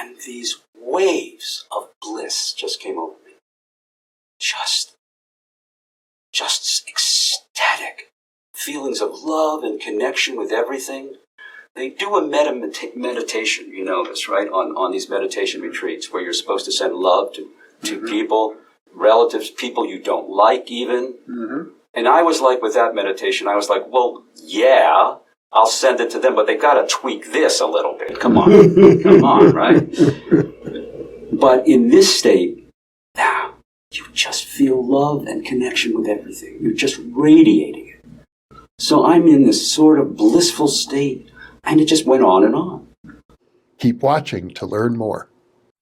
And these waves of bliss just came over me. Just ecstatic feelings of love and connection with everything. They do a meditation, you know this, right? On these meditation retreats where you're supposed to send love to people, relatives, people you don't like even. Mm-hmm. And I was like, with that meditation, I was like, well, yeah, I'll send it to them, but they got to tweak this a little bit. Come on. Come on, right? But in this state, now, you just feel love and connection with everything. You're just radiating it. So I'm in this sort of blissful state, and it just went on and on. Keep watching to learn more.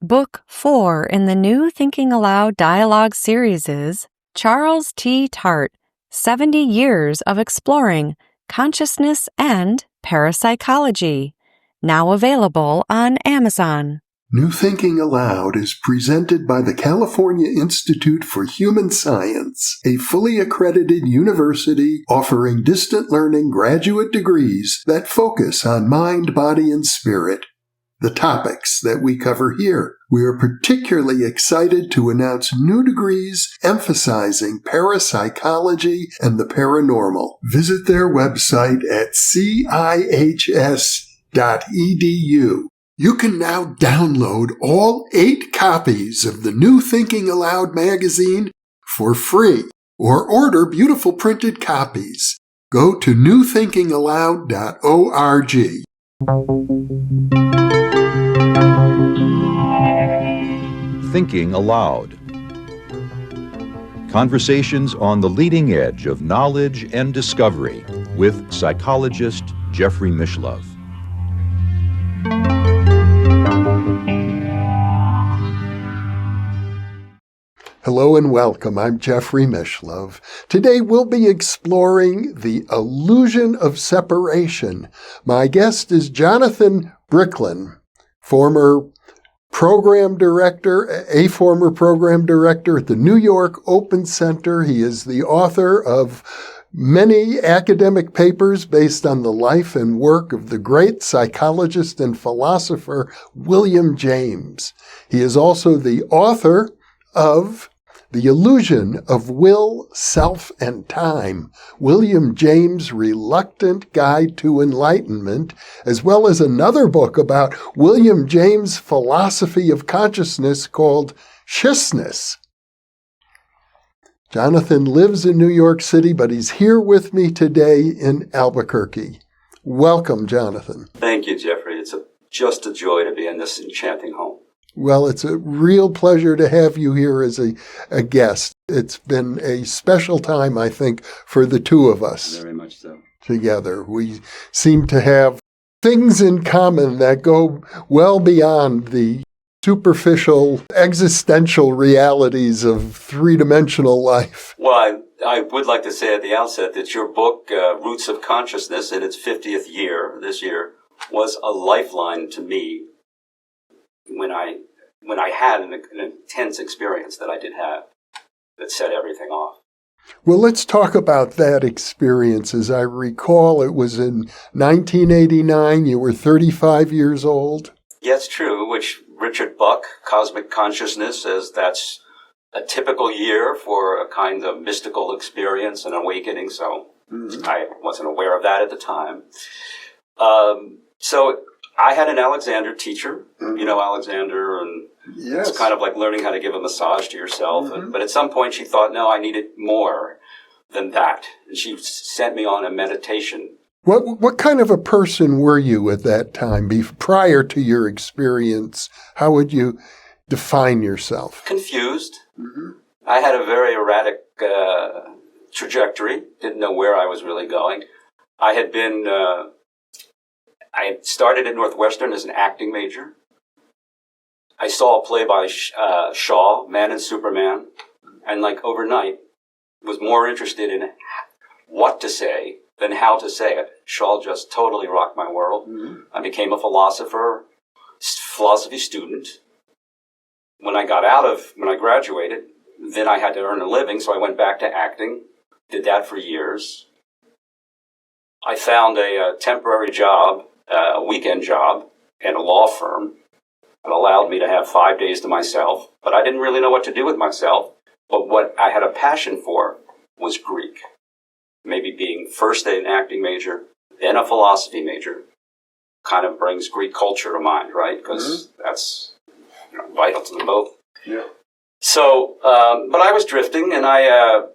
Book 4 in the new Thinking Aloud dialogue series is Charles T. Tart, 70 Years of Exploring Consciousness and Parapsychology, now available on Amazon. New Thinking Aloud is presented by the California Institute for Human Science, a fully accredited university offering distant learning graduate degrees that focus on mind, body, and spirit. The topics that we cover here. We are particularly excited to announce new degrees emphasizing parapsychology and the paranormal. Visit their website at cihs.edu. You can now download all 8 copies of the New Thinking Aloud magazine for free, or order beautiful printed copies. Go to newthinkingaloud.org. Thinking Aloud. Conversations on the leading edge of knowledge and discovery with psychologist Jeffrey Mishlove. Hello and welcome. I'm Jeffrey Mishlove. Today we'll be exploring the illusion of separation. My guest is Jonathan Bricklin, former program director at the New York Open Center. He is the author of many academic papers based on the life and work of the great psychologist and philosopher William James. He is also the author of The Illusion of Will, Self, and Time, William James' Reluctant Guide to Enlightenment, as well as another book about William James' philosophy of consciousness called Sciousness. Jonathan lives in New York City, but he's here with me today in Albuquerque. Welcome, Jonathan. Thank you, Jeffrey. It's just a joy to be in this enchanting home. Well, it's a real pleasure to have you here as a guest. It's been a special time, I think, for the two of us. Very much so. Together. We seem to have things in common that go well beyond the superficial existential realities of three-dimensional life. Well, I would like to say at the outset that your book, Roots of Consciousness, in its 50th year, this year, was a lifeline to me when I had an intense experience that I did have that set everything off. Well, let's talk about that experience. As I recall, it was in 1989. You were 35 years old. Yes, true, which Richard Buck, Cosmic Consciousness, says that's a typical year for a kind of mystical experience and awakening, so I wasn't aware of that at the time. So I had an Alexander teacher, you know Alexander, and yes. It's kind of like learning how to give a massage to yourself. But at some point she thought, no, I needed more than that. And she sent me on a meditation. What kind of a person were you at that time, prior to your experience? How would you define yourself? Confused. I had a very erratic trajectory, didn't know where I was really going. I had been... I started at Northwestern as an acting major. I saw a play by Shaw, Man and Superman, and like overnight was more interested in what to say than how to say it. Shaw just totally rocked my world. I became a philosophy student. When I graduated, then I had to earn a living, so I went back to acting, did that for years. I found a temporary job, a weekend job at a law firm, It allowed me to have 5 days to myself, but I didn't really know what to do with myself. But what I had a passion for was Greek. Maybe being first an acting major, then a philosophy major, kind of brings Greek culture to mind, right? Because that's vital to them both. Yeah. So, but I was drifting, and I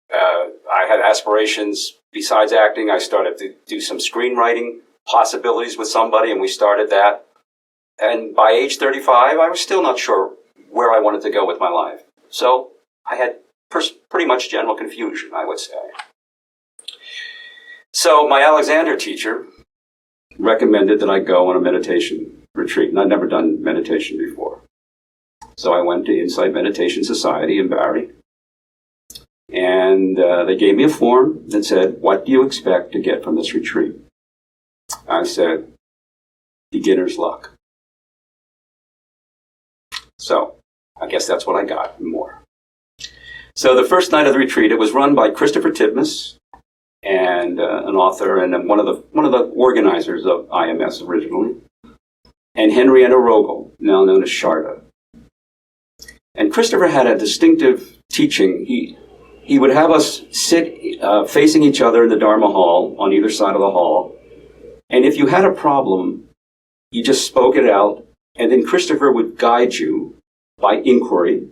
had aspirations besides acting. I started to do some screenwriting possibilities with somebody, and we started that. And by age 35, I was still not sure where I wanted to go with my life. So I had pretty much general confusion, I would say. So my Alexander teacher recommended that I go on a meditation retreat, and I'd never done meditation before. So I went to Insight Meditation Society in Barrie, and they gave me a form that said, "What do you expect to get from this retreat?" I said, "Beginner's luck." So I guess that's what I got and more. So the first night of the retreat, it was run by Christopher Titmuss, and an author and one of the organizers of IMS originally, and Henrietta Rogel, now known as Sharda. And Christopher had a distinctive teaching. He would have us sit facing each other in the Dharma hall on either side of the hall, and if you had a problem, you just spoke it out, and then Christopher would guide you by inquiry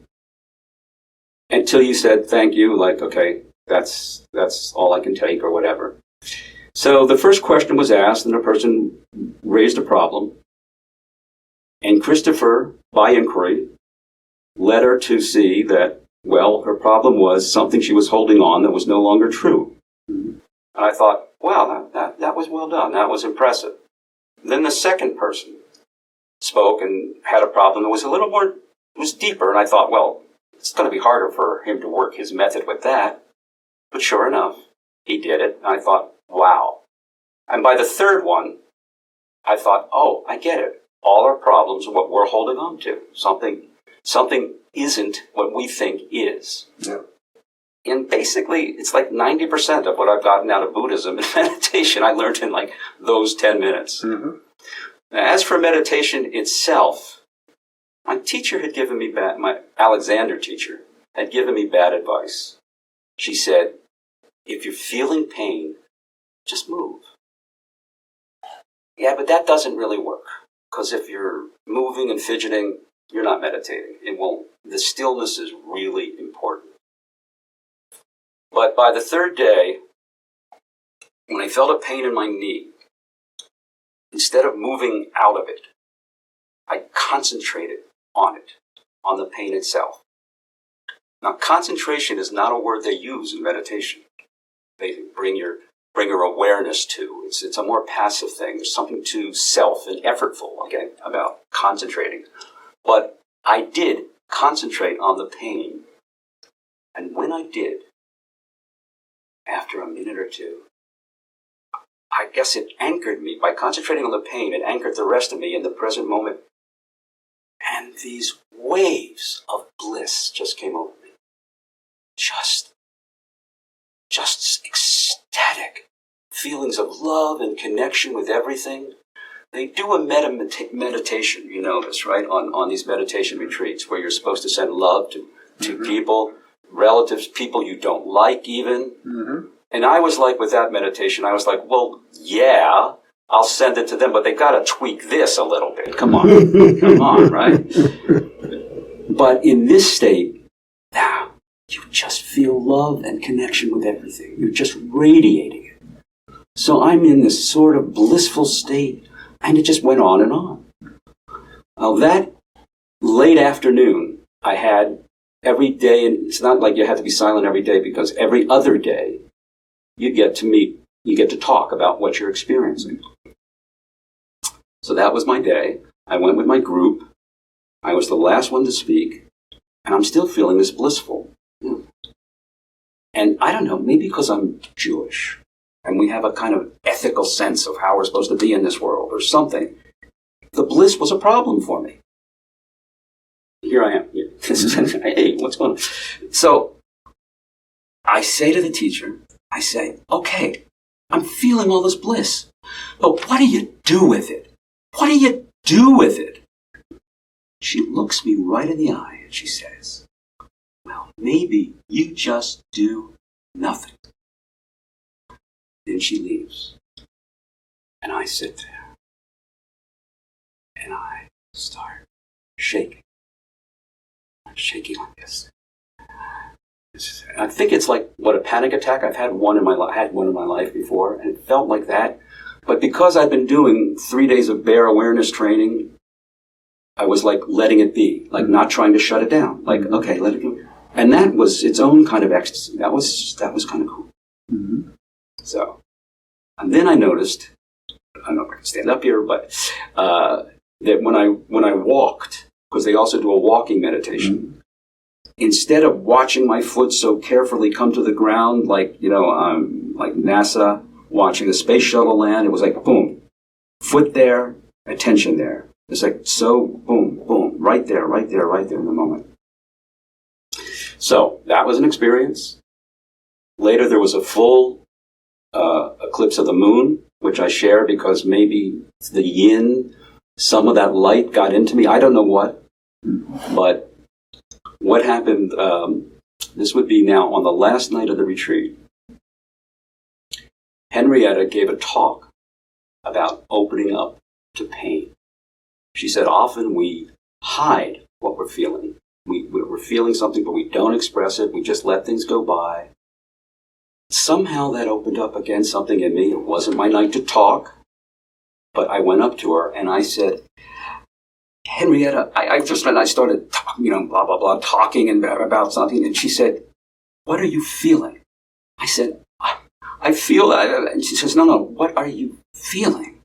until you said thank you, like, okay, that's all I can take, or whatever. So the first question was asked, and the person raised a problem. And Christopher, by inquiry, led her to see that, well, her problem was something she was holding on that was no longer true. And I thought, wow, that was well done. That was impressive. Then the second person spoke and had a problem that was a little more, it was deeper. And I thought, well, it's going to be harder for him to work his method with that. But sure enough, he did it. And I thought, wow. And by the third one, I thought, oh, I get it. All our problems are what we're holding on to. Something isn't what we think is. Yeah. And basically, it's like 90% of what I've gotten out of Buddhism and meditation I learned in like those 10 minutes. Mm-hmm. Now, as for meditation itself, my teacher had given me my Alexander teacher had given me bad advice. She said, if you're feeling pain, just move. Yeah, but that doesn't really work. Because if you're moving and fidgeting, you're not meditating. The stillness is really important. But by the third day, when I felt a pain in my knee, instead of moving out of it, I concentrated on it, on the pain itself. Now, concentration is not a word they use in meditation. They bring your awareness to. It's a more passive thing. There's something too self and effortful, again, about concentrating. But I did concentrate on the pain. And when I did, after a minute or two, I guess it anchored me. By concentrating on the pain, it anchored the rest of me in the present moment. And these waves of bliss just came over me. Just ecstatic feelings of love and connection with everything. They do a meditation, you know this, right? On these meditation retreats where you're supposed to send love to people, relatives, people you don't like even. Mm-hmm. And I was like, with that meditation, I was like, well, yeah, I'll send it to them, but they got to tweak this a little bit. Come on, right? But in this state, now, you just feel love and connection with everything. You're just radiating it. So I'm in this sort of blissful state, and it just went on and on. Now that late afternoon, I had every day, and it's not like you had to be silent every day, because every other day, you get to meet, you get to talk about what you're experiencing. So that was my day. I went with my group. I was the last one to speak, and I'm still feeling this blissful. And I don't know, maybe because I'm Jewish, and we have a kind of ethical sense of how we're supposed to be in this world or something. The bliss was a problem for me. Here I am. Hey, what's going on? So I say to the teacher, I say, okay, I'm feeling all this bliss, but what do you do with it? What do you do with it? She looks me right in the eye and she says, well, maybe you just do nothing. Then she leaves. And I sit there. And I start shaking. I'm shaking like this. I think it's like what a panic attack. I've had one in my life before, and it felt like that. But because I've been doing 3 days of bare awareness training, I was like letting it be, like not trying to shut it down. Like, okay, let it go. And that was its own kind of ecstasy. That was kind of cool. Mm-hmm. So, and then I noticed, I don't know if I can stand up here, but that when I walked, because they also do a walking meditation, instead of watching my foot so carefully come to the ground, like, like NASA watching the space shuttle land, it was like, boom, foot there, attention there. It's like, so, boom, boom, right there in the moment. So, that was an experience. Later, there was a full eclipse of the moon, which I share because maybe the yin, some of that light got into me. I don't know what, but what happened, this would be now on the last night of the retreat. Henrietta gave a talk about opening up to pain. She said, often we hide what we're feeling. We're feeling something, but we don't express it. We just let things go by. Somehow that opened up again something in me. It wasn't my night to talk, but I went up to her and I said, Henrietta, I started, blah, blah, blah, talking about something. And she said, what are you feeling? I said, I feel that. And she says, no, what are you feeling?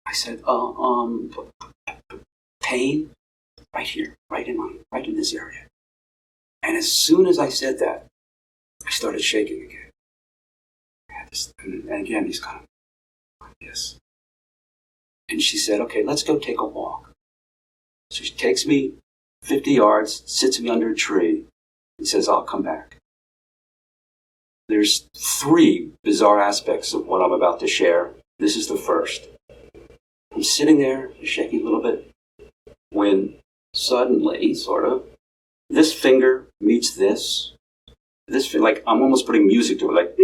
I said, pain right here, right in this area. And as soon as I said that, I started shaking again. And again, he's kind of like this. And she said, okay, let's go take a walk. So she takes me 50 yards, sits me under a tree, and says, I'll come back. There's 3 bizarre aspects of what I'm about to share. This is the first. I'm sitting there, shaking a little bit, when suddenly, sort of, this finger meets this. Like, I'm almost putting music to it, like,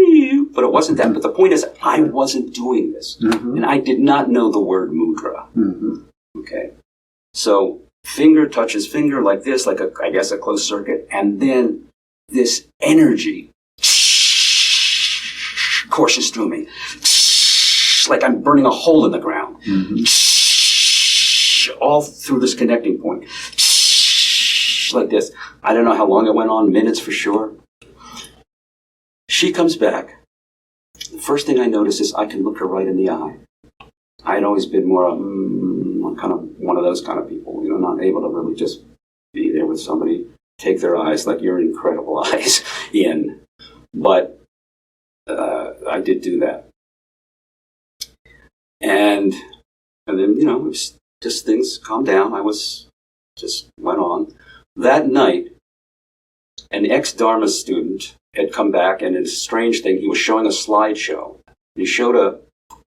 but it wasn't that. But the point is, I wasn't doing this. Mm-hmm. And I did not know the word mudra. Mm-hmm. Okay? So, finger touches finger like this, like, I guess a closed circuit. And then this energy courses through me. Like I'm burning a hole in the ground. Mm-hmm. All through this connecting point. Like this. I don't know how long it went on, minutes for sure. She comes back. The first thing I notice is I can look her right in the eye. I had always been more kind of one of those kind of people, not able to really just be there with somebody, take their eyes, like your incredible eyes, in. But I did do that. And then, it was just things calmed down. I just went on. That night, an ex-Dharma student had come back, and it's a strange thing. He was showing a slideshow. He showed a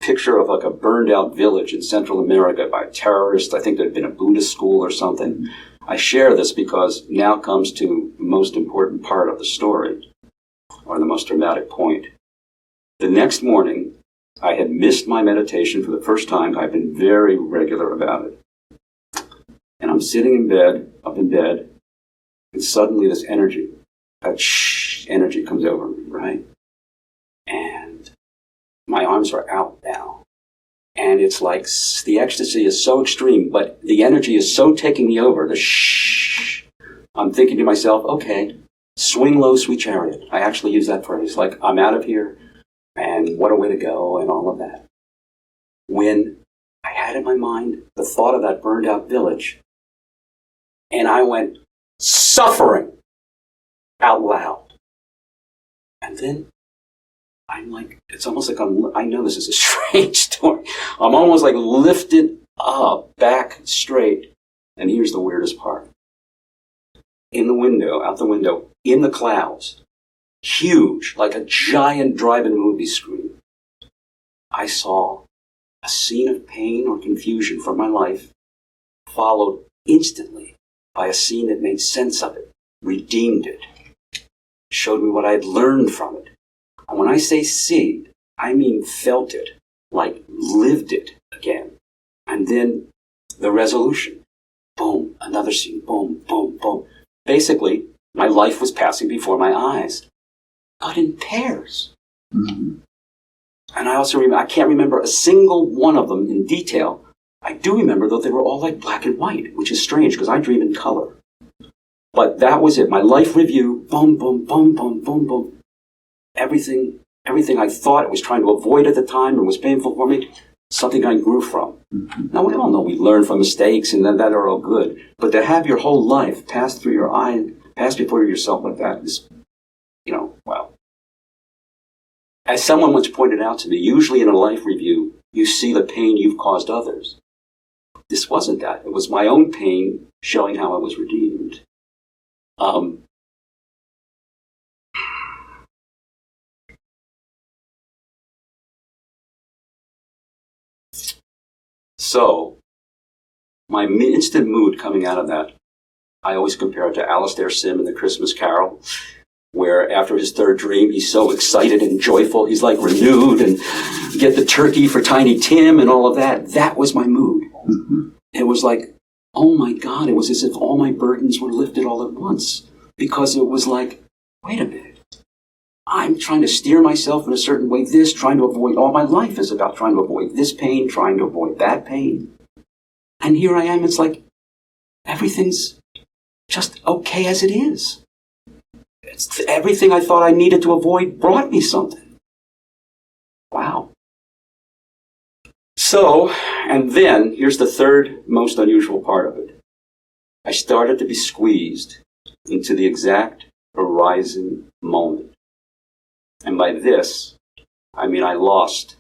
picture of like a burned out village in Central America by a terrorist. I think there had been a Buddhist school or something. I share this because now comes to the most important part of the story, or the most dramatic point. The next morning, I had missed my meditation for the first time. I've been very regular about it. And I'm sitting up in bed, and suddenly this energy comes over me, right? And my arms are out now. And it's like the ecstasy is so extreme, but the energy is so taking me over. I'm thinking to myself, okay, swing low, sweet chariot. I actually use that phrase. Like, I'm out of here, and what a way to go, and all of that. When I had in my mind the thought of that burned out village, and I went suffering out loud. And then I'm like, it's almost like I know this is a strange story. I'm almost like lifted up, back straight. And here's the weirdest part. Out the window, in the clouds, huge, like a giant drive-in movie screen, I saw a scene of pain or confusion from my life, followed instantly by a scene that made sense of it, redeemed it, showed me what I had learned from it. And when I say see, I mean felt it, like lived it again. And then the resolution. Boom, another scene, boom, boom, boom. Basically, my life was passing before my eyes, but in pairs. Mm-hmm. And I also remember, I can't remember a single one of them in detail. I do remember, though, they were all like black and white, which is strange because I dream in color. But that was it. My life review, boom, boom, boom, boom, boom, boom. Everything I thought I was trying to avoid at the time and was painful for me, something I grew from. Mm-hmm. Now, we all know we learn from mistakes and that are all good. But to have your whole life pass through your eye, pass before yourself like that is, wow. As someone once pointed out to me, usually in a life review, you see the pain you've caused others. This wasn't that. It was my own pain showing how I was redeemed. So, my instant mood coming out of that, I always compare it to Alastair Sim in The Christmas Carol, where after his third dream, he's so excited and joyful, he's like renewed, and get the turkey for Tiny Tim and all of that. That was my mood. Mm-hmm. It was like, oh my God, it was as if all my burdens were lifted all at once. Because it was like, wait a minute. I'm trying to steer myself in a certain way. Trying to avoid, all my life is about trying to avoid this pain, trying to avoid that pain. And here I am, it's like, everything's just okay as it is. Everything I thought I needed to avoid brought me something. Wow. So, and then, here's the third most unusual part of it. I started to be squeezed into the exact horizon moment. And by this, I mean I lost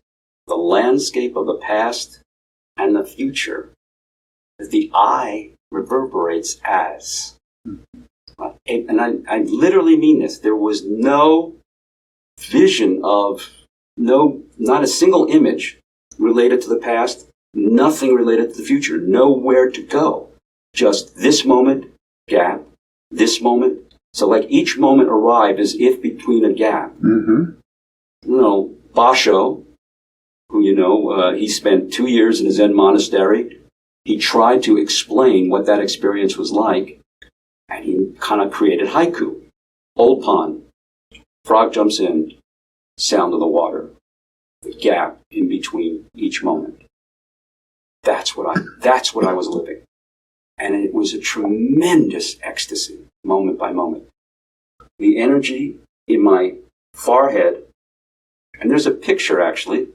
the landscape of the past and the future that the I reverberates as. And I literally mean this. There was no vision of, not a single image related to the past, nothing related to the future, nowhere to go. Just this moment, gap, this moment. So like each moment arrived as if between a gap. Mm-hmm. Basho, who he spent 2 years in a Zen monastery. He tried to explain what that experience was like, and he kind of created haiku. Old pond, frog jumps in, sound of the water, the gap in between each moment. That's what I was living. And it was a tremendous ecstasy, moment by moment. The energy in my forehead, and there's a picture actually,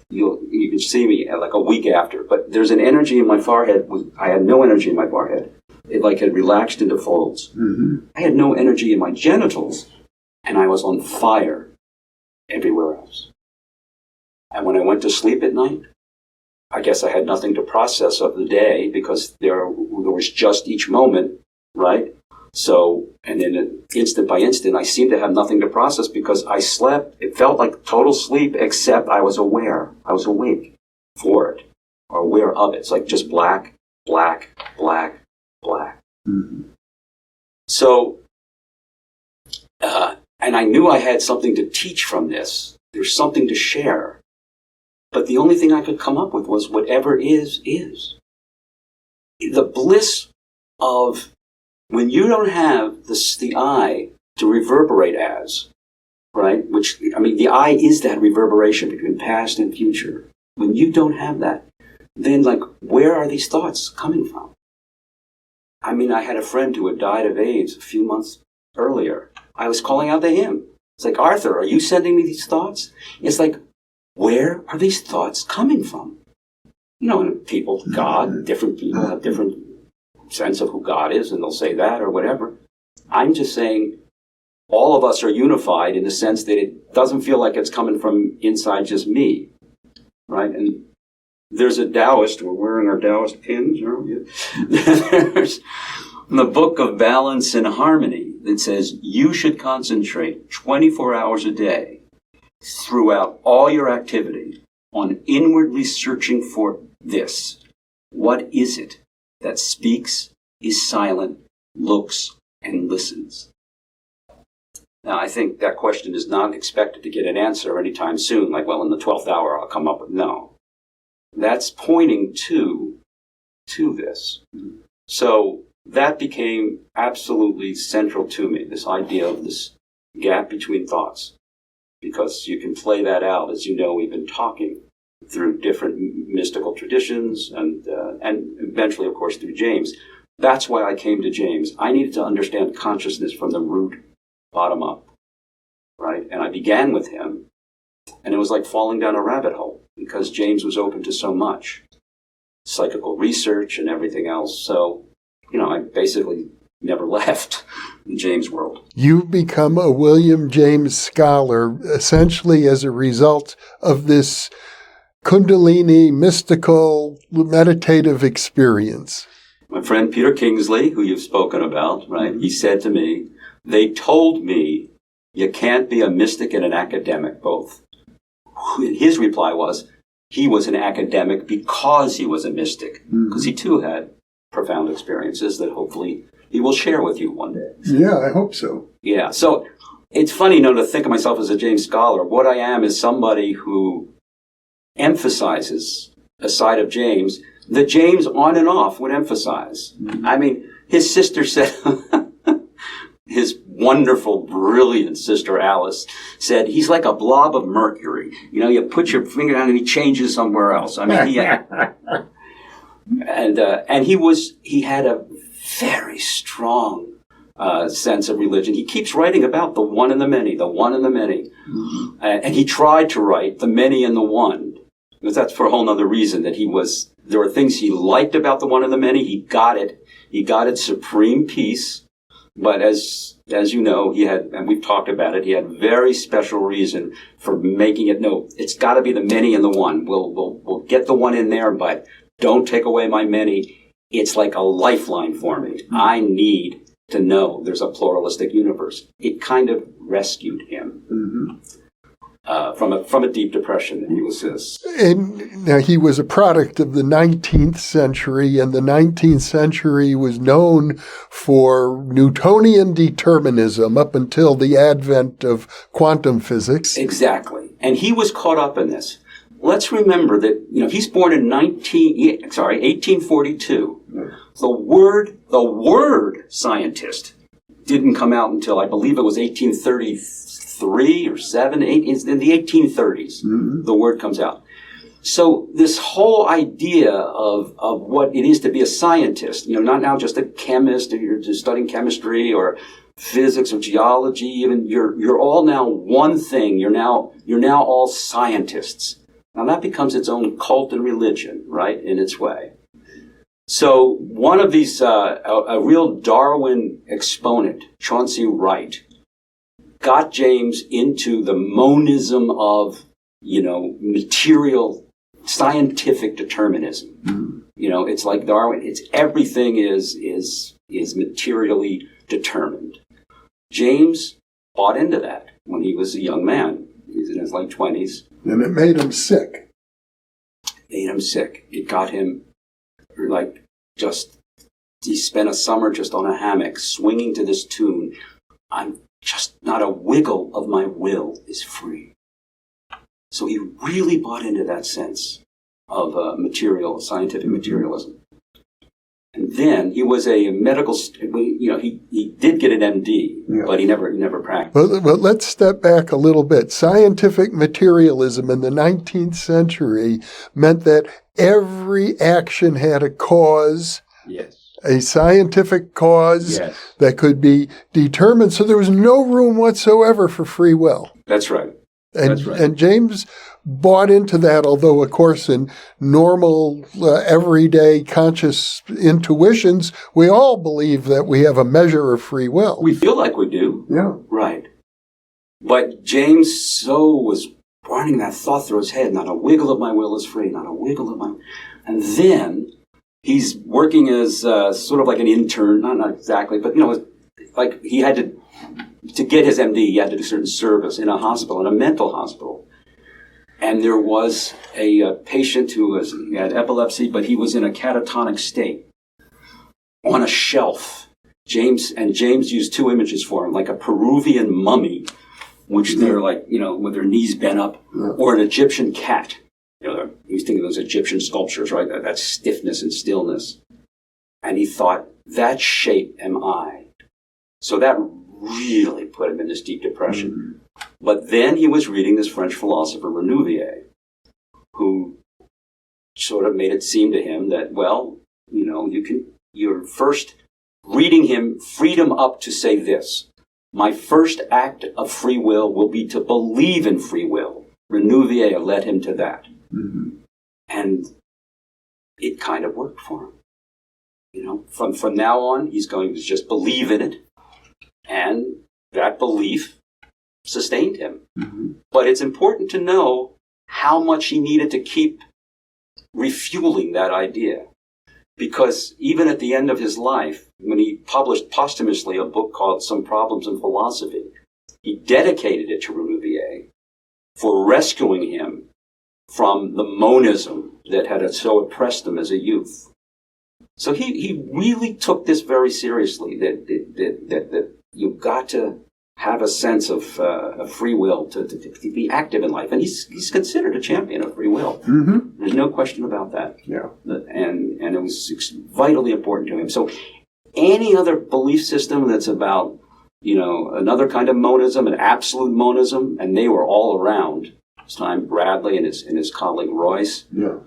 you can see me like a week after, but there's an energy in my forehead. I had no energy in my forehead. It like had relaxed into folds. Mm-hmm. I had no energy in my genitals, and I was on fire everywhere else. And when I went to sleep at night, I guess I had nothing to process of the day because there was just each moment, right? So, and then instant by instant, I seemed to have nothing to process because I slept. It felt like total sleep, except I was aware. I was awake for it, or aware of it. It's like just black, black, black, black. Mm-hmm. So, and I knew I had something to teach from this. There's something to share. But the only thing I could come up with was whatever is. The bliss of when you don't have the I to reverberate as, right? Which, I mean, the I is that reverberation between past and future. When you don't have that, then like, where are these thoughts coming from? I mean, I had a friend who had died of AIDS a few months earlier. I was calling out to him. It's like, Arthur, are you sending me these thoughts? It's like, where are these thoughts coming from? And people, God, different people have different sense of who God is, and they'll say that or whatever. I'm just saying all of us are unified in the sense that it doesn't feel like it's coming from inside just me, right? And there's a Taoist, we're wearing our Taoist pins, aren't we? There's the Book of Balance and Harmony that says you should concentrate 24 hours a day throughout all your activity on inwardly searching for this. What is it that speaks, is silent, looks, and listens? Now, I think that question is not expected to get an answer anytime soon, like, well, in the 12th hour I'll come up with no. That's pointing to this. So that became absolutely central to me, this idea of this gap between thoughts. Because you can play that out, as you know, we've been talking through different mystical traditions and eventually, of course, through James. That's why I came to James. I needed to understand consciousness from the root, bottom up, right? And I began with him, and it was like falling down a rabbit hole because James was open to so much psychical research and everything else. So, I basically never left the James world. You've become a William James scholar essentially as a result of this Kundalini mystical meditative experience. My friend Peter Kingsley, who you've spoken about, right? He said to me, they told me you can't be a mystic and an academic both. His reply was, he was an academic because he was a mystic, because he too had profound experiences that hopefully he will share with you one day. Yeah, I hope so. Yeah, so it's funny, to think of myself as a James scholar. What I am is somebody who emphasizes a side of James that James on and off would emphasize. I mean, his sister said, his wonderful, brilliant sister Alice said, he's like a blob of mercury. You put your finger down and he changes somewhere else. I mean, and he had a very strong sense of religion. He keeps writing about the one and the many, the one and the many. Mm-hmm. And he tried to write the many and the one. Because that's for a whole other reason that there were things he liked about the one and the many. He got it supreme peace. But as you know, he had, and we've talked about it, he had very special reason for making it, no, it's got to be the many and the one. We'll get the one in there, but don't take away my many. It's like a lifeline for me. I need to know there's a pluralistic universe. It kind of rescued him from a deep depression that he was in. And now he was a product of the 19th century, and the 19th century was known for Newtonian determinism up until the advent of quantum physics. Exactly. And he was caught up in this. Let's remember that, he's born in 1842. The word scientist didn't come out until, I believe it was 1833 or 7, 8, in the 1830s. The word comes out. So this whole idea of what it is to be a scientist, not now just a chemist, or you're just studying chemistry or physics or geology, even you're all now one thing. You're now all scientists. Now that becomes its own cult and religion, right, in its way. So one of these, a real Darwin exponent, Chauncey Wright, got James into the monism of, material scientific determinism. It's like Darwin. It's everything is materially determined. James bought into that when he was a young man. He's in his late 20s. And it made him sick. It got him, he spent a summer just on a hammock, swinging to this tune. I'm just not a wiggle of my will is free. So he really bought into that sense of scientific materialism. And then he was a medical, he did get an MD, but he never practiced. Well, let's step back a little bit. Scientific materialism in the 19th century meant that every action had a cause. Yes. A scientific cause that could be determined. So there was no room whatsoever for free will. That's right. And James bought into that, although, of course, in normal, everyday conscious intuitions, we all believe that we have a measure of free will. We feel like we do. Yeah. Right. But James so was running that thought through his head, not a wiggle of my will is free, not a wiggle of my... And then he's working as sort of like an intern, not exactly, but, like he had to get his MD, he had to do certain service in a hospital, in a mental hospital. And there was a patient who had epilepsy, but he was in a catatonic state. on a shelf. James used two images for him, like a Peruvian mummy, which they're like, with their knees bent up, or an Egyptian cat. He was thinking of those Egyptian sculptures, right? That stiffness and stillness. And he thought, that shape am I. So that really put him in this deep depression. But then he was reading this French philosopher, Renouvier, who sort of made it seem to him that, well, you're first reading him, freed him up to say this: my first act of free will be to believe in free will. Renouvier led him to that. And it kind of worked for him. From now on, he's going to just believe in it. And that belief sustained him. But it's important to know how much he needed to keep refueling that idea. Because even at the end of his life, when he published posthumously a book called Some Problems in Philosophy, he dedicated it to Renouvier for rescuing him from the monism that had so oppressed him as a youth. So he really took this very seriously, that you've got to have a sense of free will to be active in life. And he's considered a champion of free will. There's no question about that. Yeah. And it was vitally important to him. So any other belief system that's about, another kind of monism, an absolute monism, and they were all around. This time Bradley and his colleague Royce. Yeah.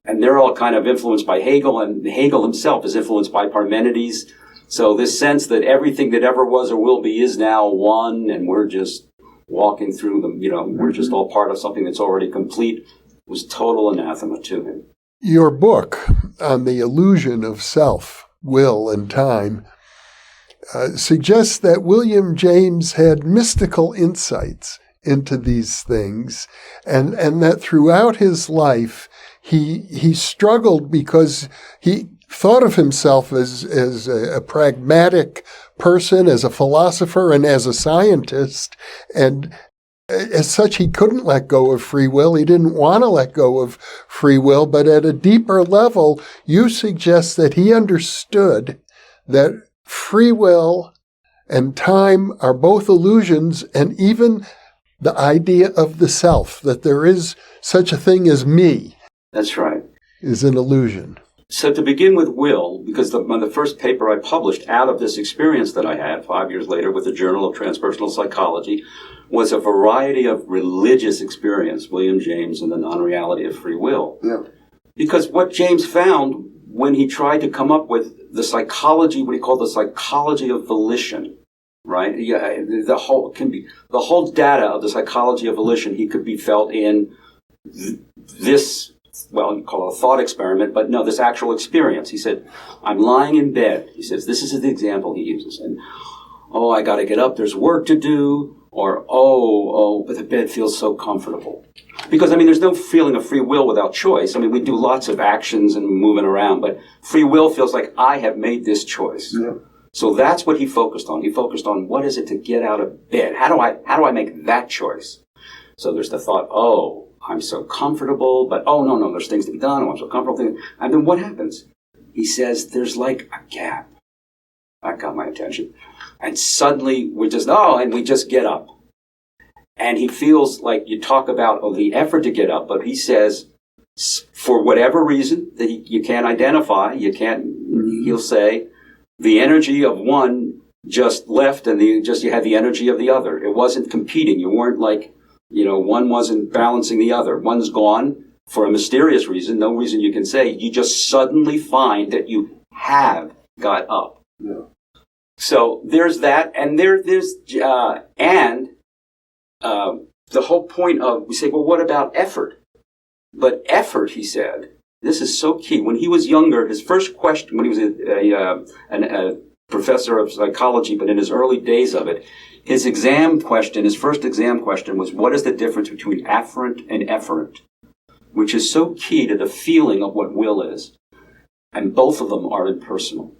And they're all kind of influenced by Hegel, and Hegel himself is influenced by Parmenides. So this sense that everything that ever was or will be is now one, and we're just walking through them, we're just all part of something that's already complete, was total anathema to him. Your book on the illusion of self, will, and time suggests that William James had mystical insights into these things, and that throughout his life he struggled because he thought of himself as a pragmatic person, as a philosopher, and as a scientist. And as such, he couldn't let go of free will. He didn't want to let go of free will. But at a deeper level, you suggest that he understood that free will and time are both illusions, and even the idea of the self, that there is such a thing as me. That's right. Is an illusion. So to begin with will, because the first paper I published out of this experience that I had 5 years later with the Journal of Transpersonal Psychology was a variety of religious experience, William James and the non-reality of free will. Yeah. Because what James found when he tried to come up with the psychology, what he called the psychology of volition, right? Yeah, the whole data of the psychology of volition could be felt in this. Well, you call it a thought experiment, but no, this actual experience. He said, I'm lying in bed. He says, this is the example he uses. And, I got to get up. There's work to do. Or, but the bed feels so comfortable. Because, there's no feeling of free will without choice. We do lots of actions and moving around, but free will feels like I have made this choice. Yeah. So that's what he focused on. He focused on what is it to get out of bed? How do I make that choice? So there's the thought, I'm so comfortable, but no, there's things to be done. I'm so comfortable. And then what happens? He says there's like a gap. That got my attention. And suddenly we just get up. And he feels like you talk about the effort to get up, but he says, for whatever reason that you can't identify, he'll say, the energy of one just left and you had the energy of the other. It wasn't competing. You weren't like, one wasn't balancing the other. One's gone for a mysterious reason, no reason you can say. You just suddenly find that you have got up. Yeah. So there's that, and there's the whole point of, we say, well, what about effort? But effort, he said, this is so key. When he was younger, his first question, when he was a professor of psychology, but in his early days of it, his first exam question was, what is the difference between afferent and efferent? Which is so key to the feeling of what will is. And both of them are impersonal.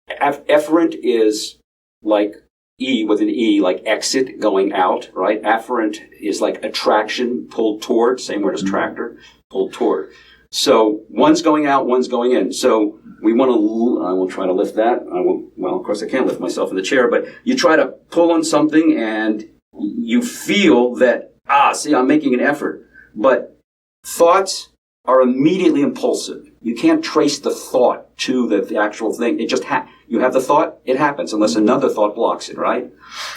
Efferent is like E with an E, like exit, going out, right? Afferent is like attraction, pulled toward, same word as tractor, pulled toward. So one's going out, one's going in. So we want to, I will try to lift that. Well, of course I can't lift myself in the chair, but you try to pull on something and you feel that, see, I'm making an effort. But thoughts are immediately impulsive. You can't trace the thought to the actual thing. It just you have the thought, it happens, unless another thought blocks it, right?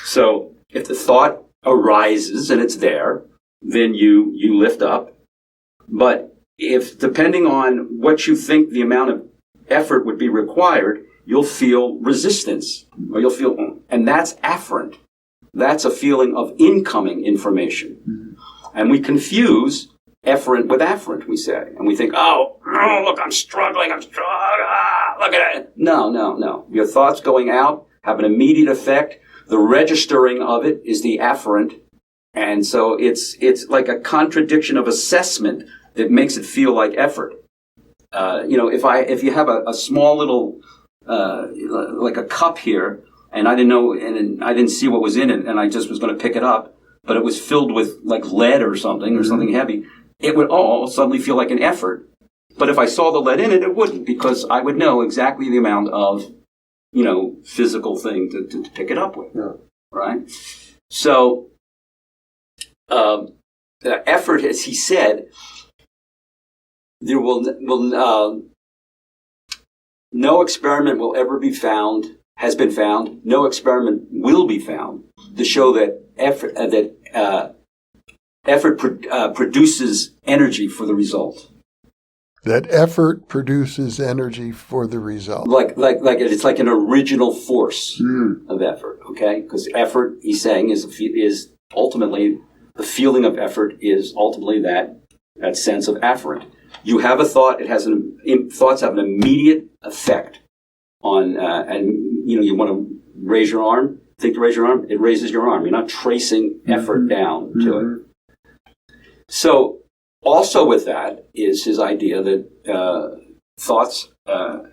So if the thought arises and it's there, then you lift up. But if, depending on what you think the amount of effort would be required, you'll feel resistance, or you'll feel, and that's afferent. That's a feeling of incoming information. And we confuse efferent with afferent, we say. And we think, oh, look, I'm struggling, look at it. No. Your thoughts going out have an immediate effect. The registering of it is the afferent. And so it's like a contradiction of assessment that makes it feel like effort. If you have a small little, like a cup here, and I didn't know, and I didn't see what was in it, and I just was going to pick it up, but it was filled with like lead or something heavy, it would all suddenly feel like an effort. But if I saw the lead in it, it wouldn't, because I would know exactly the amount of, physical thing to pick it up with, right? So, the effort, as he said, there will no experiment will ever be found, has been found, no experiment will be found to show that effort produces energy for the result. That effort produces energy for the result. Like it's like an original force of effort, okay? Because effort, he's saying, is ultimately, the feeling of effort is ultimately that sense of afferent. You have a thought, thoughts have an immediate effect on, you want to raise your arm, think to raise your arm, it raises your arm. You're not tracing effort down to it. So, also with that is his idea that thoughts, the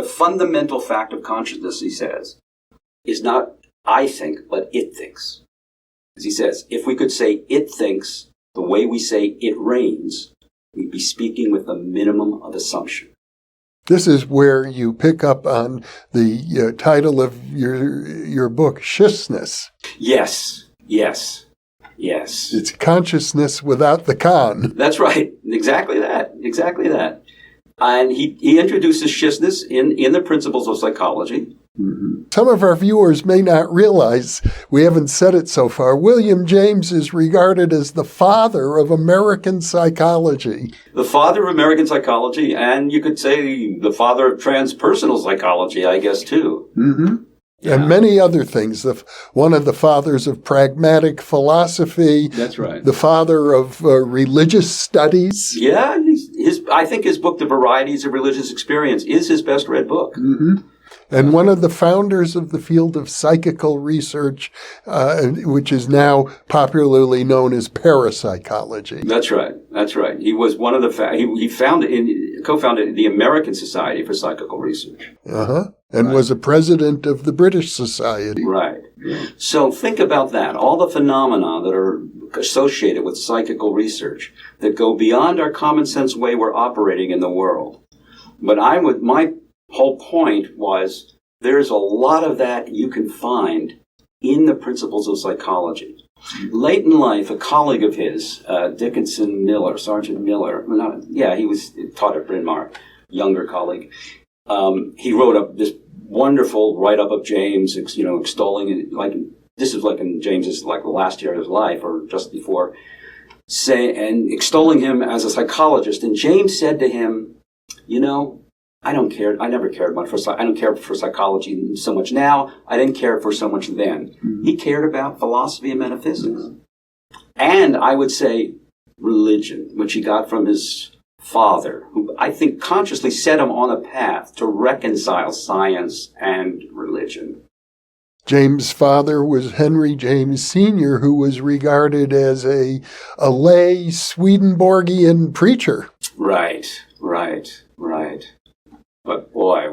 fundamental fact of consciousness, he says, is not I think, but it thinks. As he says, if we could say it thinks the way we say it rains, we'd be speaking with the minimum of assumption. This is where you pick up on the title of your book, Sciousness. Yes. It's consciousness without the con. That's right. Exactly that. And he introduces sciousness in the principles of psychology. Mm-hmm. Some of our viewers may not realize, we haven't said it so far, William James is regarded as the father of American psychology. The father of American psychology, and you could say the father of transpersonal psychology, I guess, too. Mm-hmm. Yeah. And many other things. One of the fathers of pragmatic philosophy. That's right. The father of religious studies. Yeah, I think his book, The Varieties of Religious Experience, is his best read book. Mm-hmm. And one of the founders of the field of psychical research, which is now popularly known as parapsychology. That's right. He was one of the he co-founded the American Society for Psychical Research. And was a president of the British Society. Right. So think about that. All the phenomena that are associated with psychical research that go beyond our common sense way we're operating in the world. But my whole point was there's a lot of that you can find in the principles of psychology. Late in life, a colleague of his, Sergeant Miller, he was taught at Bryn Mawr, younger colleague. He wrote this wonderful write-up of James, extolling it. This is like in James's the last year of his life or just before, and extolling him as a psychologist. And James said to him, I don't care. I never cared much I don't care for psychology so much now. I didn't care for so much then. Mm-hmm. He cared about philosophy and metaphysics. Mm-hmm. And I would say religion, which he got from his father, who I think consciously set him on a path to reconcile science and religion. James' father was Henry James Sr., who was regarded as a lay Swedenborgian preacher. Right. But boy,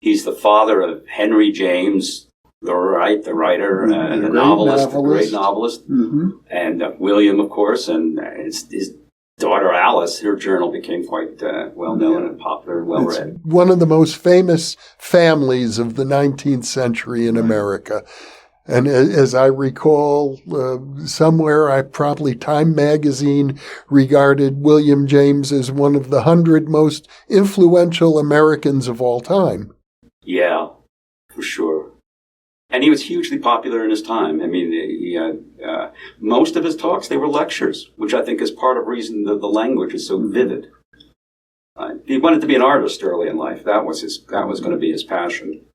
he's the father of Henry James, the writer, the novelist, the great novelist, mm-hmm. and William, of course, and his daughter Alice, her journal became quite well known and popular and well read. It's one of the most famous families of the 19th century in America. And as I recall, somewhere, probably Time magazine regarded William James as one of the 100 most influential Americans of all time. Yeah, for sure. And he was hugely popular in his time. I mean, most of his talks, they were lectures, which I think is part of the reason that the language is so vivid. He wanted to be an artist early in life. That was going to be his passion.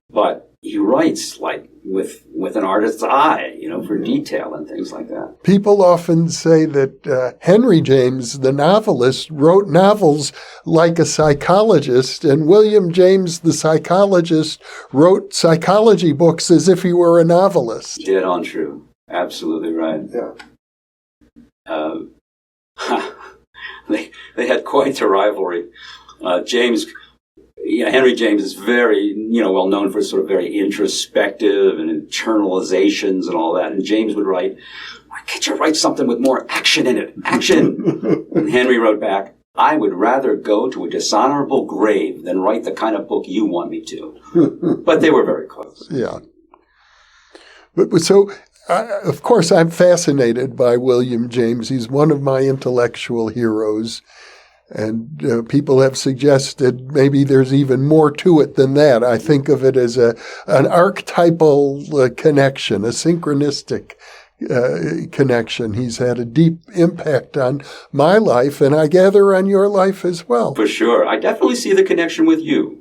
But he writes like with an artist's eye, for detail and things like that. People often say that Henry James, the novelist, wrote novels like a psychologist, and William James, the psychologist, wrote psychology books as if he were a novelist. Dead on true. Absolutely right. Yeah. They had quite a rivalry. Henry James is very, well known for sort of very introspective and internalizations and all that. And James would write, "Why can't you write something with more action in it? Action!" And Henry wrote back, "I would rather go to a dishonorable grave than write the kind of book you want me to." But they were very close. Yeah. But so, of course, I'm fascinated by William James. He's one of my intellectual heroes. And people have suggested maybe there's even more to it than that. I think of it as an archetypal connection, a synchronistic connection. He's had a deep impact on my life, and I gather on your life as well. For sure. I definitely see the connection with you.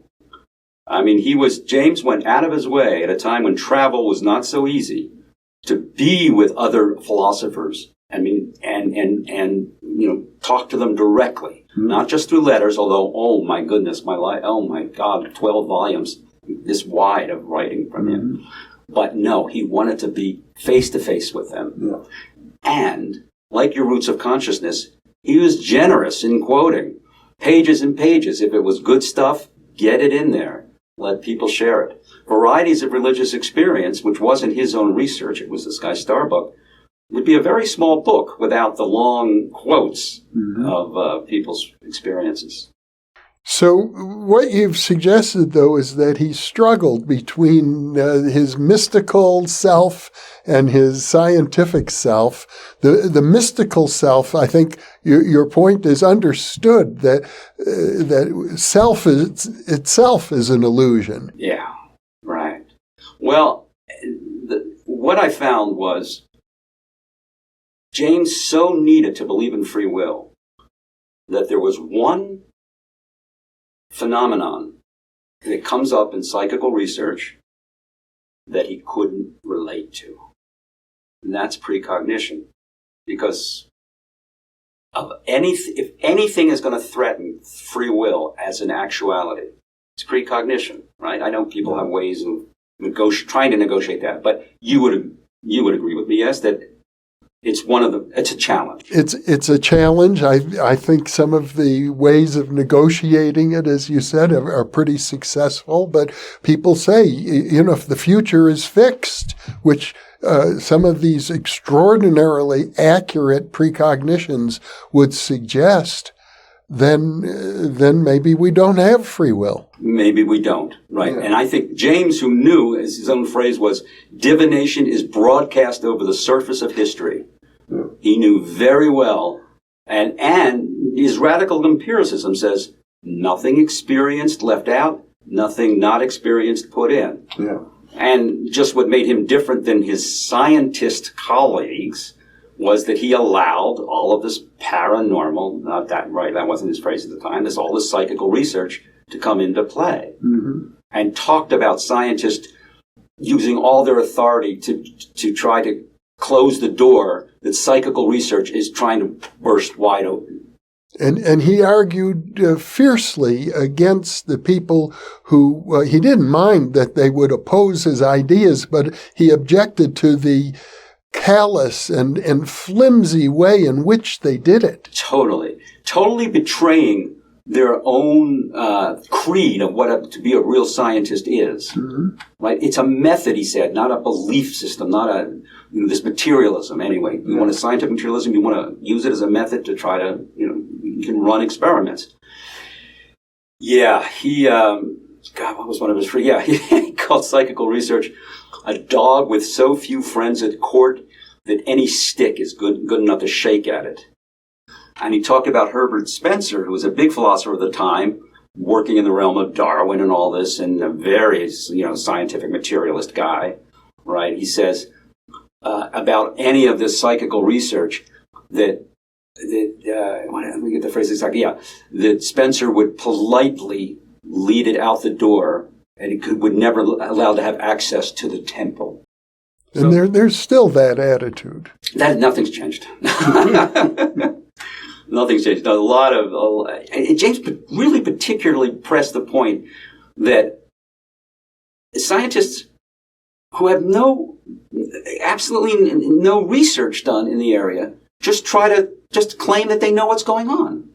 I mean, James went out of his way at a time when travel was not so easy to be with other philosophers. I mean, and talk to them directly, not just through letters, although, oh my goodness, oh my God, 12 volumes, this wide of writing from him. But no, he wanted to be face to face with them. Yeah. And like your Roots of Consciousness, he was generous in quoting pages and pages. If it was good stuff, get it in there. Let people share it. Varieties of Religious Experience, which wasn't his own research, it was this guy Starbuck, would be a very small book without the long quotes of people's experiences. So what you've suggested, though, is that he struggled between his mystical self and his scientific self. The mystical self, I think your point is understood, that self itself is an illusion. Yeah, right. Well, what I found was James so needed to believe in free will that there was one phenomenon that comes up in psychical research that he couldn't relate to. And that's precognition. Because if anything is going to threaten free will as an actuality, it's precognition, right? I know people have ways of trying to negotiate that, but you would agree with me, yes, that it's a challenge. It's a challenge. I think some of the ways of negotiating it, as you said, are pretty successful. But people say, if the future is fixed, which some of these extraordinarily accurate precognitions would suggest, then maybe we don't have free will. Maybe we don't, right? Yeah. And I think James, who knew, as his own phrase was, divination is broadcast over the surface of history. Yeah. He knew very well, and his radical empiricism says, nothing experienced left out, nothing not experienced put in. Yeah. And just what made him different than his scientist colleagues was that he allowed all of this paranormal, not that, right, that wasn't his phrase at the time, all this psychical research to come into play. And talked about scientists using all their authority to try to close the door that psychical research is trying to burst wide open. And he argued fiercely against the people who, he didn't mind that they would oppose his ideas, but he objected to the callous and flimsy way in which they did it. Totally betraying their own creed of what to be a real scientist is. Mm-hmm. Right? It's a method, he said, not a belief system, not this materialism. Anyway, you want a scientific materialism, you want to use it as a method to try to, you can run experiments. Yeah, what was one of his free? Yeah, he called psychical research a dog with so few friends at court that any stick is good enough to shake at it. And he talked about Herbert Spencer, who was a big philosopher of the time, working in the realm of Darwin and all this, and a very, scientific materialist guy, right? He says about any of this psychical research that let me get the phrase exactly. Yeah, that Spencer would politely lead it out the door, and he would never allow to have access to the temple. And so, there's still that attitude. Nothing's changed. Nothing's changed. James really particularly pressed the point that scientists who have absolutely no research done in the area just claim that they know what's going on.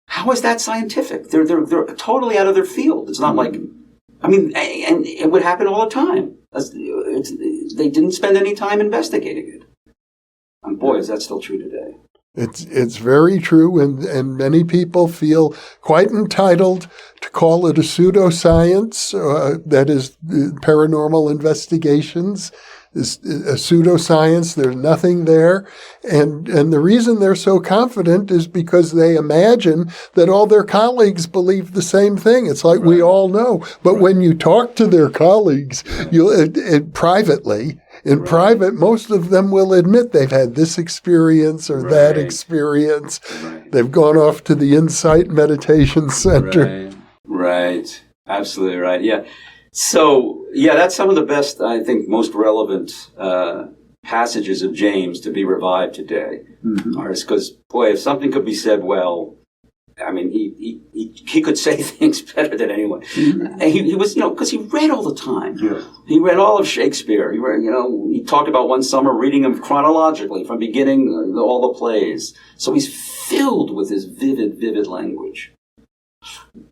How is that scientific? They're totally out of their field. It's not like, and it would happen all the time. They didn't spend any time investigating it. And boy, is that still true today. It's very true, and many people feel quite entitled to call it a pseudoscience, that is paranormal investigations. Is a pseudoscience. There's nothing there. And the reason they're so confident is because they imagine that all their colleagues believe the same thing. It's like we all know. But when you talk to their colleagues, privately, in private, most of them will admit they've had this experience or that experience. Right. They've gone off to the Insight Meditation Center. Right. Absolutely right. Yeah. So, that's some of the best, I think, most relevant passages of James to be revived today. Mm-hmm. Because, boy, if something could be said well, he could say things better than anyone. Mm-hmm. He was, because he read all the time. Yeah. He read all of Shakespeare. He read, he talked about one summer reading them chronologically from beginning all the plays. So he's filled with this vivid language.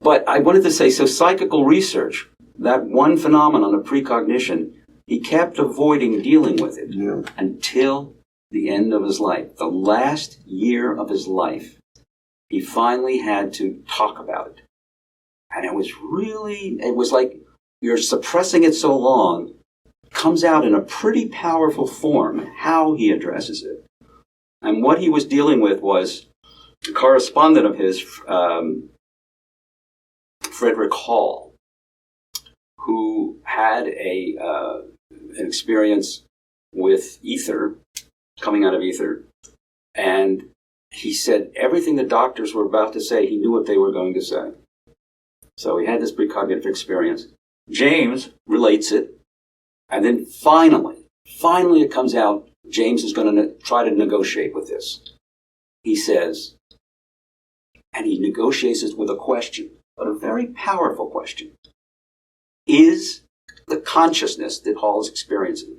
But I wanted to say, so psychical research, that one phenomenon of precognition, he kept avoiding dealing with it until the end of his life. The last year of his life, he finally had to talk about it. And it was like you're suppressing it so long, it comes out in a pretty powerful form, how he addresses it. And what he was dealing with was a correspondent of his, Frederick Hall, who had an experience with ether, coming out of ether, and he said everything the doctors were about to say, he knew what they were going to say. So he had this precognitive experience. James relates it, and then finally it comes out, James is going to try to negotiate with this. He says, and he negotiates it with a question, but a very powerful question. Is the consciousness that Hall is experiencing,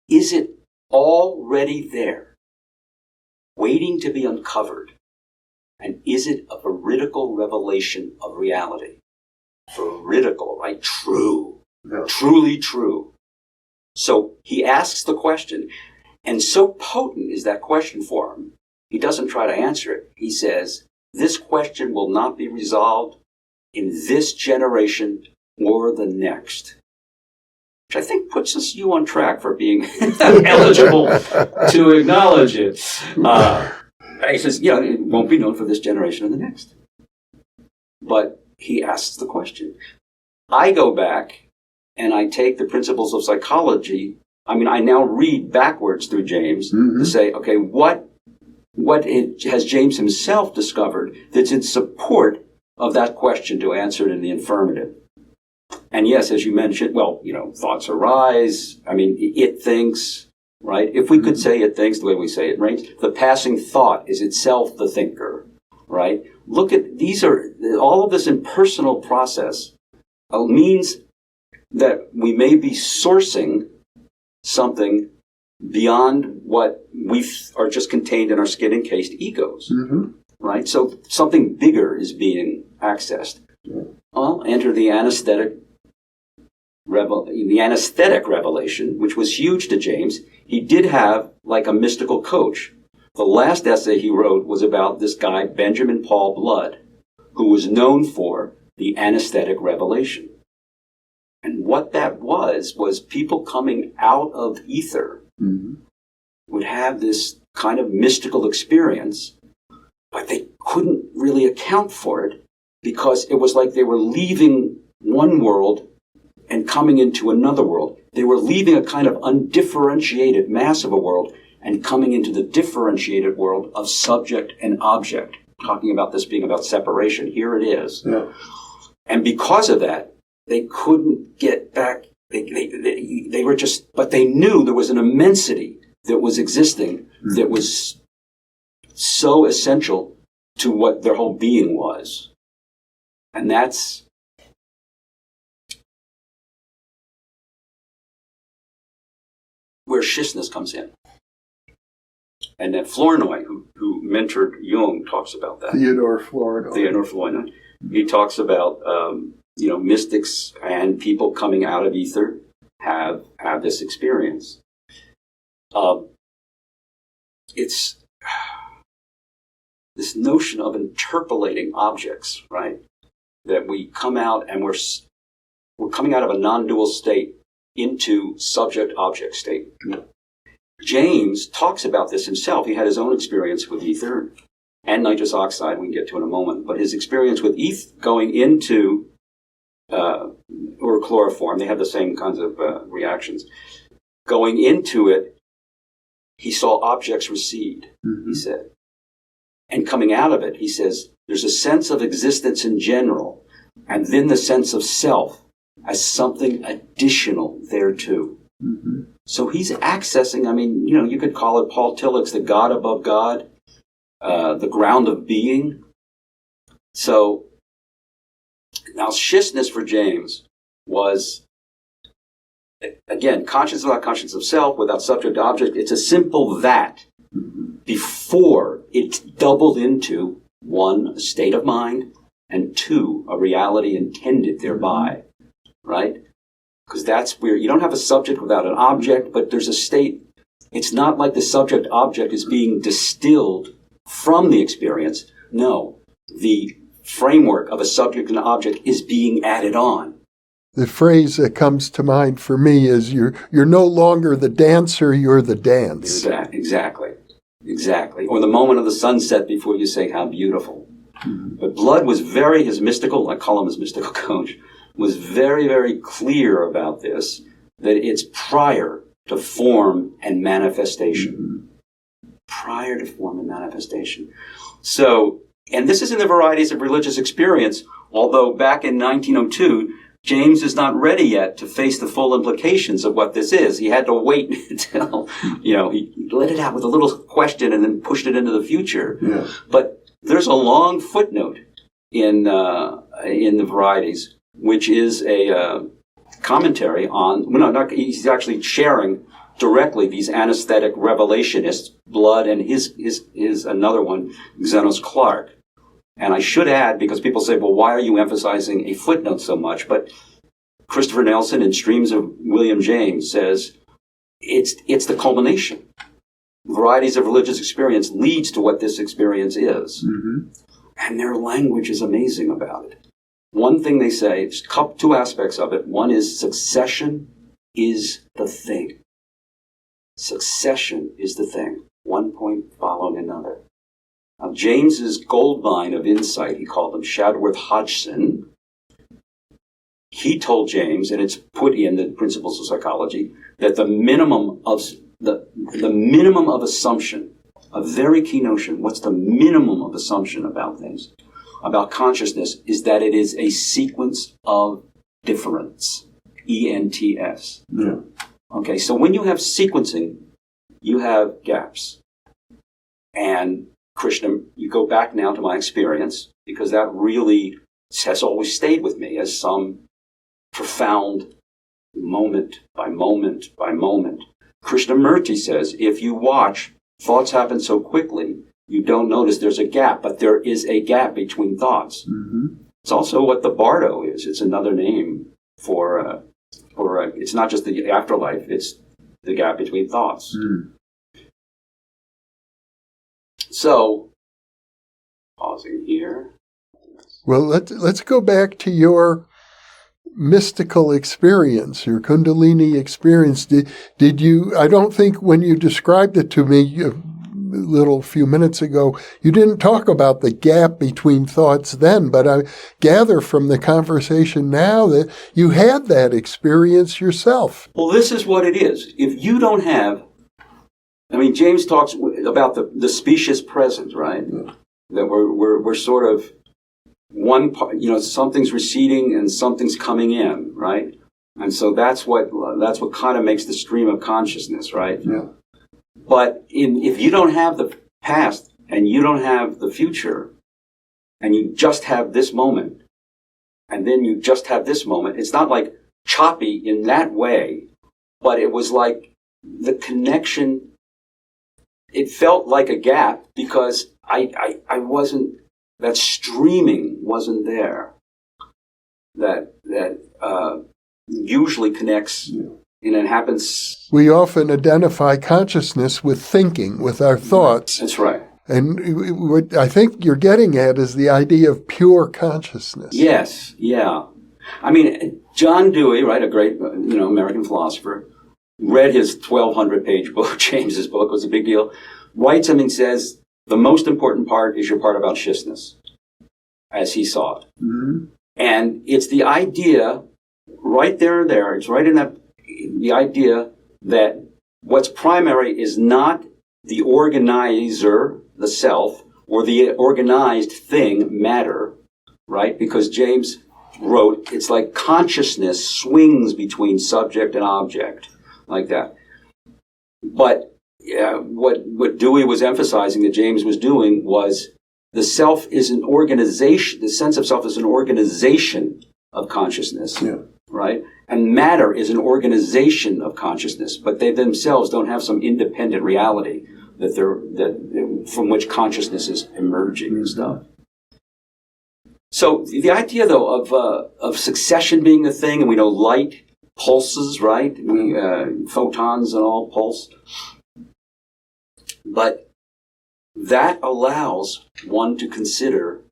is it already there, waiting to be uncovered? And is it a veridical revelation of reality? Veridical, right? True. Yeah. Truly true. So he asks the question, and so potent is that question for him, he doesn't try to answer it. He says, this question will not be resolved in this generation or the next, which I think puts you on track for being eligible to acknowledge it. He says, it won't be known for this generation or the next. But he asks the question. I go back and I take the principles of psychology. I now read backwards through James to say, okay, what has James himself discovered that's in support of that question to answer it in the affirmative? And yes, as you mentioned, thoughts arise. It thinks, right? If we could say it thinks the way we say it, right? The passing thought is itself the thinker, right? Look at, all of this impersonal process means that we may be sourcing something beyond what we are just contained in our skin-encased egos. Mm-hmm. right? So something bigger is being accessed. Well, enter the anesthetic revelation, which was huge to James. He did have like a mystical coach. The last essay he wrote was about this guy, Benjamin Paul Blood, who was known for the anesthetic revelation. And what that was people coming out of ether would have this kind of mystical experience, but they couldn't really account for it because it was like they were leaving one world and coming into another world. They were leaving a kind of undifferentiated mass of a world and coming into the differentiated world of subject and object. Talking about this being about separation. Here it is. Yeah. And because of that, they couldn't get back. They were just, but they knew there was an immensity that was existing that was so essential to what their whole being was. And that's where sciousness comes in. And then Flournoy, who mentored Jung, talks about that. Theodore Flournoy. He talks about, mystics and people coming out of ether have this experience. It's this notion of interpolating objects, right? That we come out and we're coming out of a non-dual state into subject-object state. James talks about this himself. He had his own experience with ether and nitrous oxide, we can get to in a moment. But his experience with ether going into, or chloroform, they have the same kinds of reactions. Going into it, he saw objects recede, he said. And coming out of it, he says, there's a sense of existence in general, and then the sense of self as something additional thereto. So he's accessing, you could call it Paul Tillich's the God above God, the ground of being. So now sciousness for James was, again, conscience without conscience of self, without subject object. It's a simple that before it doubled into, one, a state of mind, and two, a reality intended thereby, right? Because that's where you don't have a subject without an object, but there's a state. It's not like the subject object is being distilled from the experience. No, the framework of a subject and object is being added on. The phrase that comes to mind for me is you're no longer the dancer, you're the dance. Exactly. Or the moment of the sunset before you say how beautiful. But Blood was his mystical, I call him his mystical coach, was very, very clear about this, that it's prior to form and manifestation. Prior to form and manifestation. So, and this is in the varieties of religious experience, although back in 1902, James is not ready yet to face the full implications of what this is. He had to wait until, he let it out with a little question and then pushed it into the future. Yeah. But there's a long footnote in the varieties, which is a commentary on, he's actually sharing directly these anesthetic revelationists, Blood and his another one, Xenos Clark. And I should add, because people say, well, why are you emphasizing a footnote so much? But Christopher Nelson in Streams of William James says it's the culmination. Varieties of religious experience leads to what this experience is. And their language is amazing about it. One thing they say, two aspects of it. One is succession is the thing. Succession is the thing. One point following another. Now, James's gold mine of insight, he called him Shadworth Hodgson. He told James, and it's put in the Principles of Psychology, that the minimum of assumption, a very key notion, what's the minimum of assumption about things, about consciousness, is that it is a sequence of difference. ENTS. Yeah. Okay, so when you have sequencing, you have gaps. And Krishna, you go back now to my experience, because that really has always stayed with me as some profound moment by moment by moment. Krishnamurti says, if you watch, thoughts happen so quickly, you don't notice there's a gap, but there is a gap between thoughts. It's also what the bardo is. It's another name for it's not just the afterlife, it's the gap between thoughts. So, pausing here. Well, let's go back to your mystical experience, your Kundalini experience. Did you, I don't think when you described it to me a little few minutes ago, you didn't talk about the gap between thoughts then, but I gather from the conversation now that you had that experience yourself. Well, this is what it is. If you don't have, James talks about the specious present, right? Yeah. That we're sort of one part, something's receding and something's coming in, right? And so that's what kind of makes the stream of consciousness, right? Yeah. But if you don't have the past and you don't have the future, and you just have this moment, and then you just have this moment, it's not like choppy in that way, but it was like the connection. It felt like a gap because I wasn't, that streaming wasn't there. That usually connects, and it happens. We often identify consciousness with thinking, with our thoughts. That's right. And what I think you're getting at is the idea of pure consciousness. Yes, yeah. John Dewey, right, a great, American philosopher, read his 1,200-page book, James's book, was a big deal, writes him and says, the most important part is your part about sciousness, as he saw it. And it's the idea, right there, it's right in that, the idea that what's primary is not the organizer, the self, or the organized thing, matter, right? Because James wrote, it's like consciousness swings between subject and object, like that. But what Dewey was emphasizing that James was doing was the self is an organization, the sense of self is an organization of consciousness, right? And matter is an organization of consciousness, but they themselves don't have some independent reality that from which consciousness is emerging and stuff. So the idea, though, of succession being the thing, and we know light pulses, right? Photons and all pulse. But that allows one to consider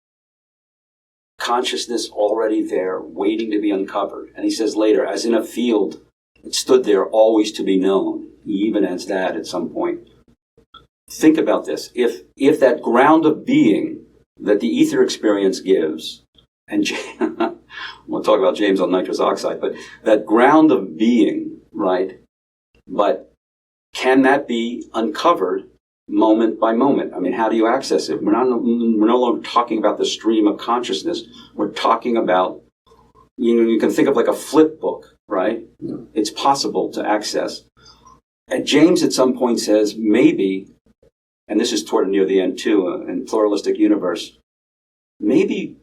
consciousness already there, waiting to be uncovered. And he says later, as in a field, it stood there always to be known. He even adds that at some point. Think about this. If that ground of being that the ether experience gives, and we'll talk about James on nitrous oxide, but that ground of being, right? But can that be uncovered moment by moment? How do you access it? We're no longer talking about the stream of consciousness. We're talking about, you can think of like a flip book, right? It's possible to access. And James at some point says, maybe, and this is toward near the end too, in pluralistic universe, maybe,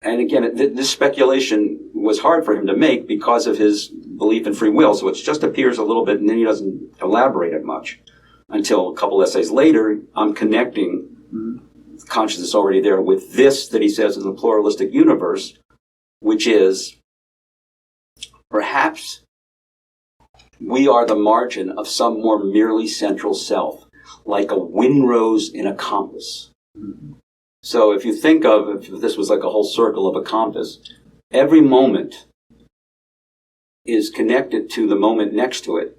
and again, this speculation was hard for him to make because of his belief in free will, so it just appears a little bit, and then he doesn't elaborate it much. Until a couple essays later, I'm connecting consciousness already there with this that he says in the pluralistic universe, which is perhaps we are the margin of some more merely central self, like a windrose in a compass. So if you think of, if this was like a whole circle of a compass, every moment is connected to the moment next to it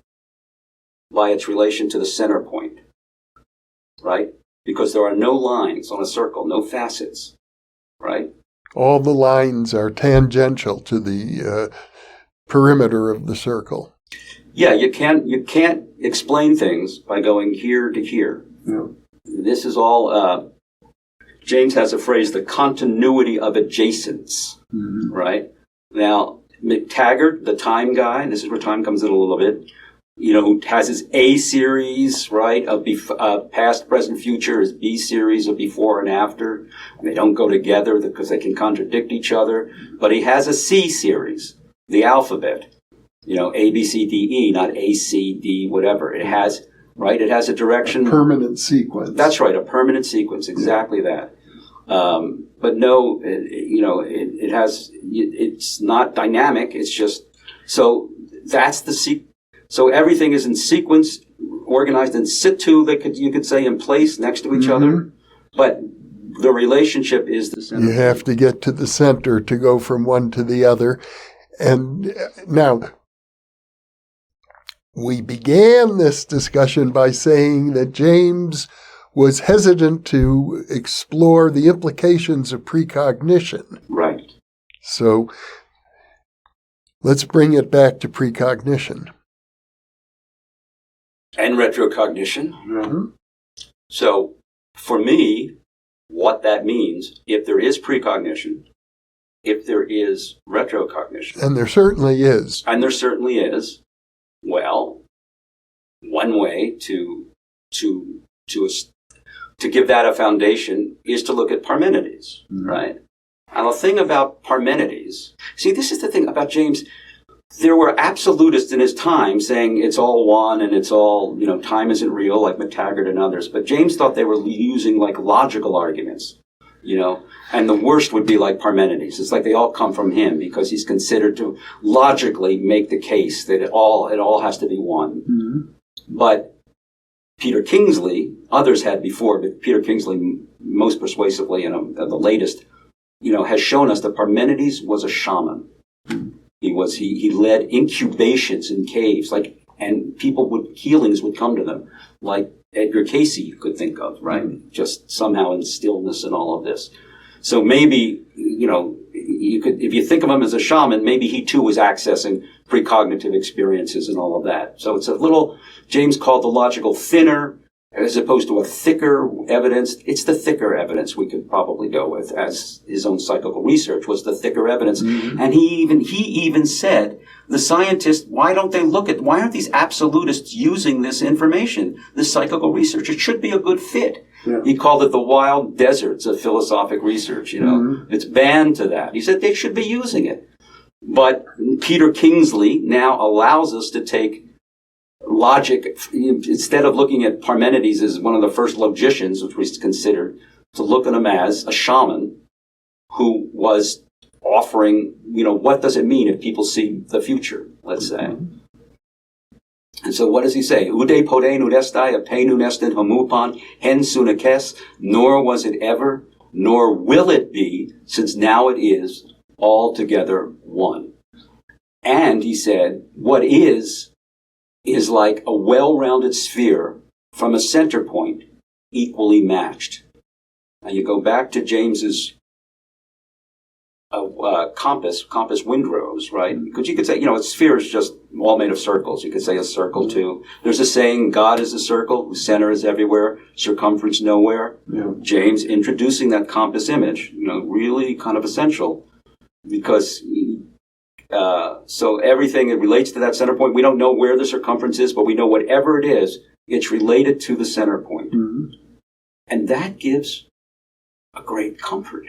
by its relation to the center point, right? Because there are no lines on a circle, no facets, right? All the lines are tangential to the perimeter of the circle. Yeah, you can't explain things by going here to here. This is all, James has a phrase, the continuity of adjacents, right? Now, McTaggart, the time guy, this is where time comes in a little bit, who has his A series, right, of past, present, future, his B series of before and after. And they don't go together because they can contradict each other. But he has a C series, the alphabet. A, B, C, D, E, not A, C, D, whatever. It has right? It has a direction. Permanent sequence. That's right, a permanent sequence, exactly that. But no, it has, it's not dynamic, it's just, so that's so everything is in sequence, organized in situ, you could say in place next to each other, but the relationship is the center. You have to get to the center to go from one to the other. And now, we began this discussion by saying that James was hesitant to explore the implications of precognition. Right. So let's bring it back to precognition. And retrocognition. Mm-hmm. So for me, what that means, if there is precognition, if there is retrocognition. And there certainly is. Well, one way to give that a foundation is to look at Parmenides, right? And the thing about Parmenides, see, this is the thing about James. There were absolutists in his time saying it's all one and it's all, time isn't real, like McTaggart and others. But James thought they were using like logical arguments, and the worst would be like Parmenides. It's like they all come from him because he's considered to logically make the case that it all has to be one. Mm-hmm. But Peter Kingsley, others had before, but Peter Kingsley most persuasively and the latest, has shown us that Parmenides was a shaman. He led incubations in caves, and healings would come to them, like Edgar Cayce you could think of, right? Just somehow in stillness and all of this. So maybe, you could, if you think of him as a shaman, maybe he too was accessing precognitive experiences and all of that. So it's a little, James called the logical thinner, as opposed to a thicker evidence. It's the thicker evidence we could probably go with, as his own psychical research was the thicker evidence. Mm-hmm. And he even said, the scientists, why aren't these absolutists using this information, this psychical research? It should be a good fit. Yeah. He called it the wild deserts of philosophic research, Mm-hmm. It's banned to that. He said they should be using it. But Peter Kingsley now allows us to take logic, instead of looking at Parmenides as one of the first logicians, which was considered, to look at him as a shaman who was offering, what does it mean if people see the future, let's say. And so what does he say? Ude pode nudestai apenu nestin homupan hen sunakes, nor was it ever, nor will it be, since now it is, altogether one. And he said, what is like a well-rounded sphere from a center point equally matched. Now you go back to James's compass windrows, right? Because you could say, a sphere is just all made of circles. You could say a circle too. There's a saying, God is a circle, whose center is everywhere, circumference nowhere. Yeah. James introducing that compass image, really kind of essential, because so everything that relates to that center point, we don't know where the circumference is, but we know whatever it is, it's related to the center point. Mm-hmm. And that gives a great comfort.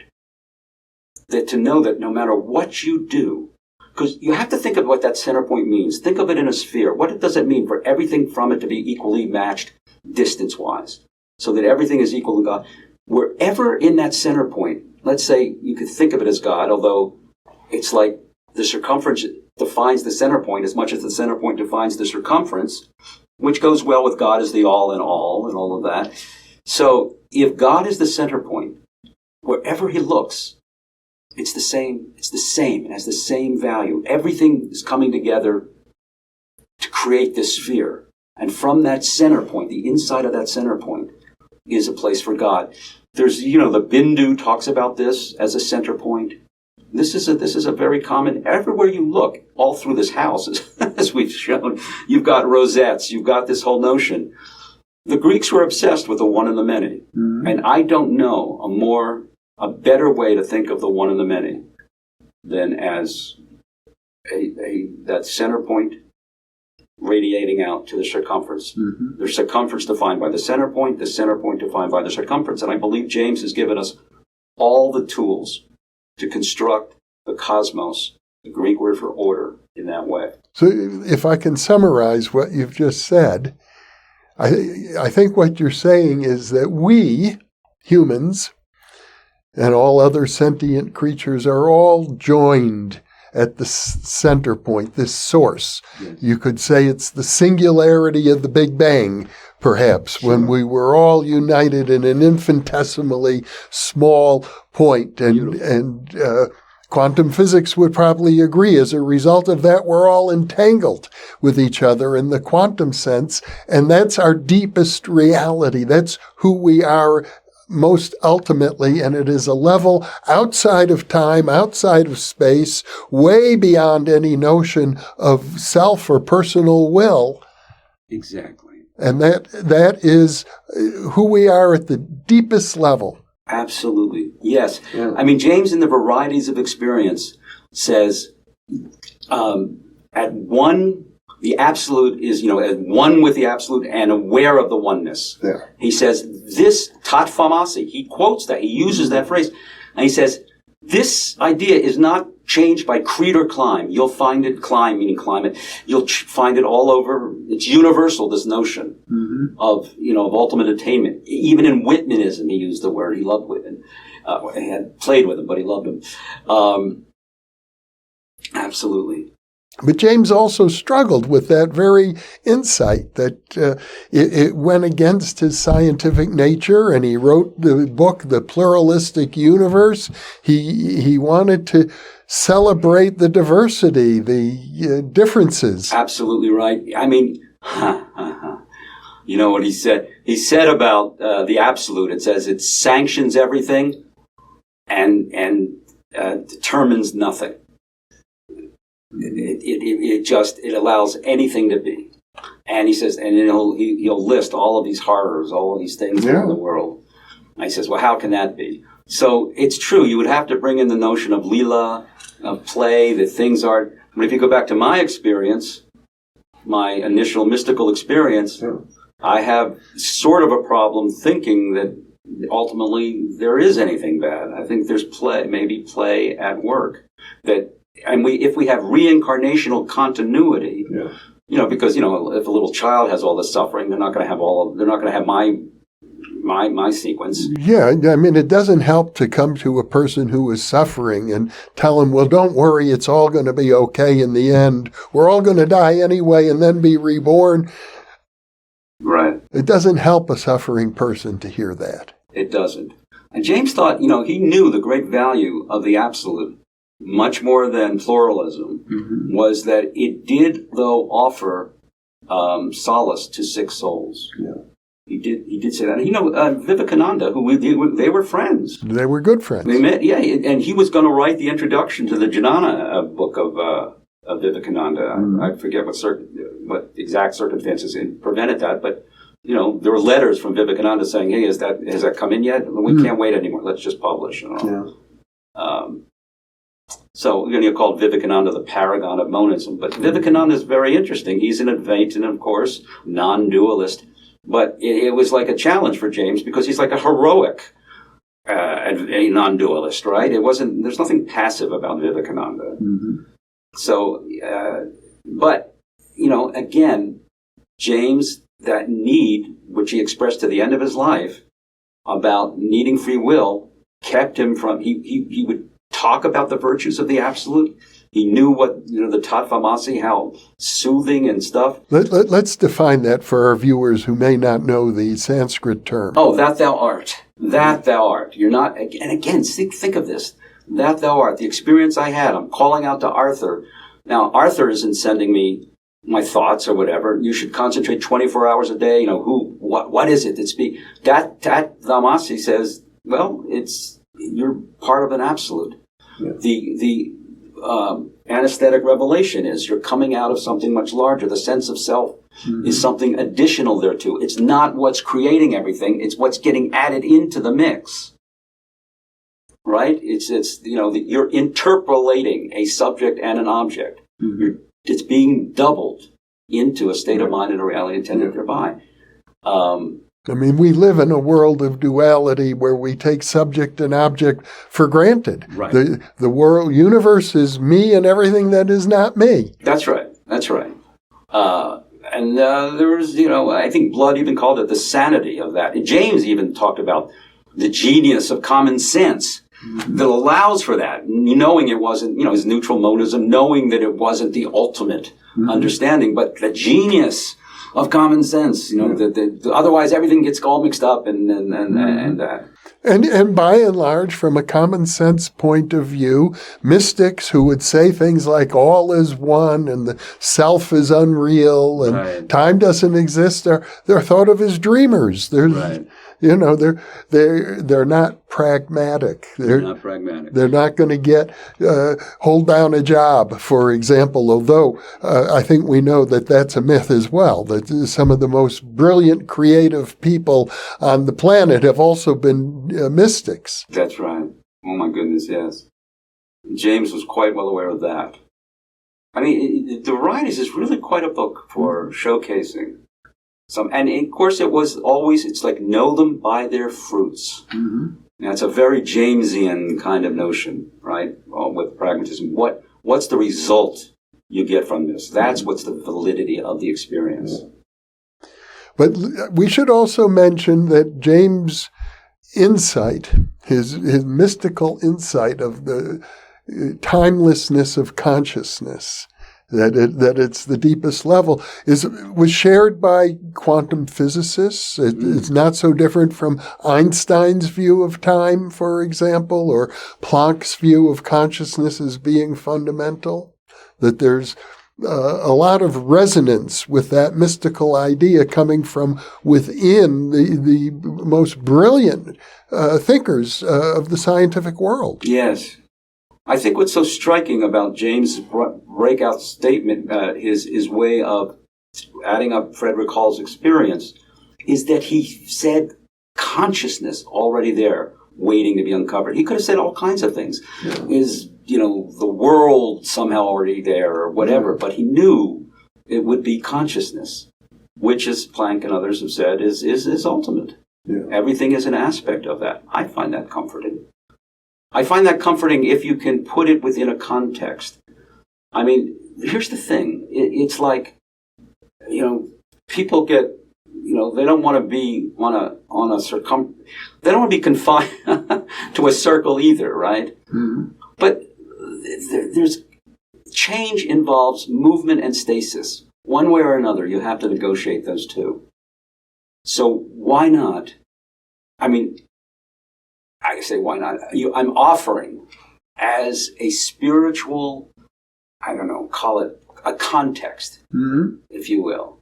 That to know that no matter what you do, because you have to think of what that center point means. Think of it in a sphere. What does it mean for everything from it to be equally matched distance-wise? So that everything is equal to God. Wherever in that center point, let's say you could think of it as God, although it's like the circumference defines the center point as much as the center point defines the circumference, which goes well with God as the all in all and all of that. So if God is the center point, wherever he looks, it's the same. It has the same value. Everything is coming together to create this sphere. And from that center point, the inside of that center point, is a place for God. There's, the Bindu talks about this as a center point. This is a very common, everywhere you look, all through this house, as we've shown, you've got rosettes, you've got this whole notion. The Greeks were obsessed with the one and the many. Mm-hmm. And I don't know a better way to think of the one and the many than as that center point radiating out to the circumference. Mm-hmm. The circumference defined by the center point defined by the circumference. And I believe James has given us all the tools to construct the cosmos, the Greek word for order, in that way. So if I can summarize what you've just said, I think what you're saying is that we, humans, and all other sentient creatures are all joined at the center point, this source. Yes. You could say it's the singularity of the Big Bang, perhaps, Sure. when we were all united in an infinitesimally small point. And quantum physics would probably agree. As a result of that, we're all entangled with each other in the quantum sense, and that's our deepest reality. That's who we are most ultimately, and it is a level outside of time, outside of space, way beyond any notion of self or personal will. Exactly. And that is who we are at the deepest level. Absolutely. Yes. Yeah. I mean, James in the Varieties of Experience says, at one, the absolute is, at one with the absolute and aware of the oneness. Yeah. He says, this tat famasi, he quotes that, he uses that phrase, and he says, this idea is not changed by creed or climb. You'll find it, climb, meaning climate, you'll find it all over. It's universal, this notion of ultimate attainment. Even in Whitmanism, he used the word. He loved Whitman. He had played with him, but he loved him. Absolutely. But James also struggled with that very insight that it went against his scientific nature, and he wrote the book, The Pluralistic Universe. He wanted to celebrate the diversity, the differences. Absolutely right. I mean, you know what he said? He said about the absolute, it says it sanctions everything and determines nothing. It allows anything to be. And he says, and he'll list all of these horrors, all of these things in the world. And he says, well, how can that be? So it's true. You would have to bring in the notion of lila, of play, that things are. But if you go back to my experience, my initial mystical experience, I have sort of a problem thinking that ultimately there is anything bad. I think there's maybe play at work. And if we have reincarnational continuity, because if a little child has all this suffering, they're not going to have my sequence. Yeah, I mean, it doesn't help to come to a person who is suffering and tell them, well, don't worry, it's all going to be okay in the end. We're all going to die anyway and then be reborn. Right. It doesn't help a suffering person to hear that. It doesn't. And James thought, he knew the great value of the absolute, much more than pluralism, was that it did, though, offer solace to sick souls. Yeah. He did say that. And, Vivekananda, they were friends. They were good friends. They met, and he was going to write the introduction to the Jnana book of Vivekananda. I forget what exact circumstances prevented that, but there were letters from Vivekananda saying, "Hey, has that come in yet? We can't wait anymore. Let's just publish." So you're called Vivekananda the paragon of monism. But Vivekananda is very interesting. He's an Advaitin, of course, non-dualist. But it was like a challenge for James because he's like a heroic a non-dualist, right? There's nothing passive about Vivekananda. So, but, again, James, that need, which he expressed to the end of his life about needing free will, kept him from, he would talk about the virtues of the absolute. He knew what, the Tattvamasi, how soothing and stuff. Let's define that for our viewers who may not know the Sanskrit term. Oh, that thou art. That thou art. You're not, and again, think of this. That thou art. The experience I had, I'm calling out to Arthur. Now, Arthur isn't sending me my thoughts or whatever. You should concentrate 24 hours a day. What is it that's that Tattvamasi says, well, you're part of an absolute. Yeah. The anesthetic revelation is you're coming out of something much larger. The sense of self is something additional thereto. It's not what's creating everything. It's what's getting added into the mix. Right? You're interpolating a subject and an object. It's being doubled into a state of mind and a reality intended thereby. I mean, we live in a world of duality where we take subject and object for granted. Right. The universe is me and everything that is not me. That's right. And there was, I think Blood even called it the sanity of that. And James even talked about the genius of common sense that allows for that, knowing it wasn't, his neutral monism, knowing that it wasn't the ultimate understanding, but the genius of common sense, that otherwise everything gets all mixed up and that. And by and large, from a common sense point of view, mystics who would say things like all is one and the self is unreal and time doesn't exist, they're thought of as dreamers. They're not pragmatic. They're not pragmatic. They're not going to hold down a job, for example, although I think we know that that's a myth as well, that some of the most brilliant creative people on the planet have also been mystics. That's right. Oh my goodness, yes. James was quite well aware of that. I mean, The Varieties is really quite a book for showcasing and of course it's like know them by their fruits. Mm-hmm. That's a very Jamesian kind of notion, right? With pragmatism. What's the result you get from this? That's what's the validity of the experience. But we should also mention that James' insight, his mystical insight of the timelessness of consciousness, that it's the deepest level, was shared by quantum physicists. It's not so different from Einstein's view of time, for example, or Planck's view of consciousness as being fundamental. That there's a lot of resonance with that mystical idea coming from within the most brilliant thinkers of the scientific world. Yes. I think what's so striking about James' breakout statement, his way of adding up Frederick Hall's experience, is that he said consciousness already there, waiting to be uncovered. He could have said all kinds of things. Yeah. Is the world somehow already there or whatever, but he knew it would be consciousness, which, as Planck and others have said, is ultimate. Yeah. Everything is an aspect of that. I find that comforting. I find that comforting if you can put it within a context. I mean, here's the thing. It's like, people get, they don't want to be they don't want to be confined to a circle either, right? Mm-hmm. But there's change involves movement and stasis. One way or another, you have to negotiate those two. So why not? I mean, I say, why not? I'm offering as a spiritual, call it a context, if you will,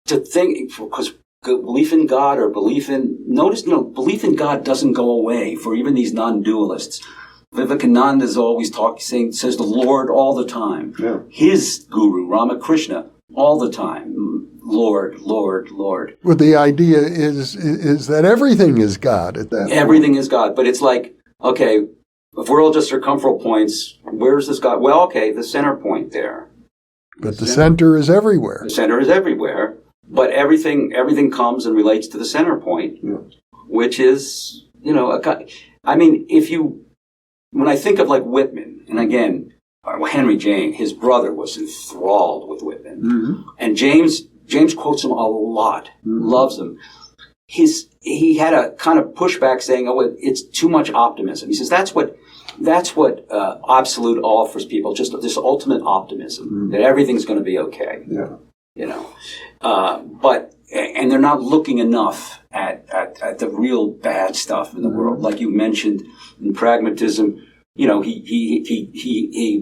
to think, because belief in God or belief in God doesn't go away for even these non-dualists. Vivekananda is always says the Lord all the time. Yeah. His guru, Ramakrishna, all the time. Lord, Lord, Lord. Well, the idea is that everything is God at that point. Everything is God. But it's like, okay, if we're all just circumferential points, where's this God? Well, okay, the center point there. But the center is everywhere. The center is everywhere. But everything comes and relates to the center point, which is, when I think of like Whitman, and again, Henry James, his brother was enthralled with Whitman. Mm-hmm. And James quotes him a lot, loves him. He had a kind of pushback saying, it's too much optimism. He says that's what Absolute offers people, just this ultimate optimism, that everything's going to be okay. Yeah. And they're not looking enough at the real bad stuff in the world. Like you mentioned in pragmatism, he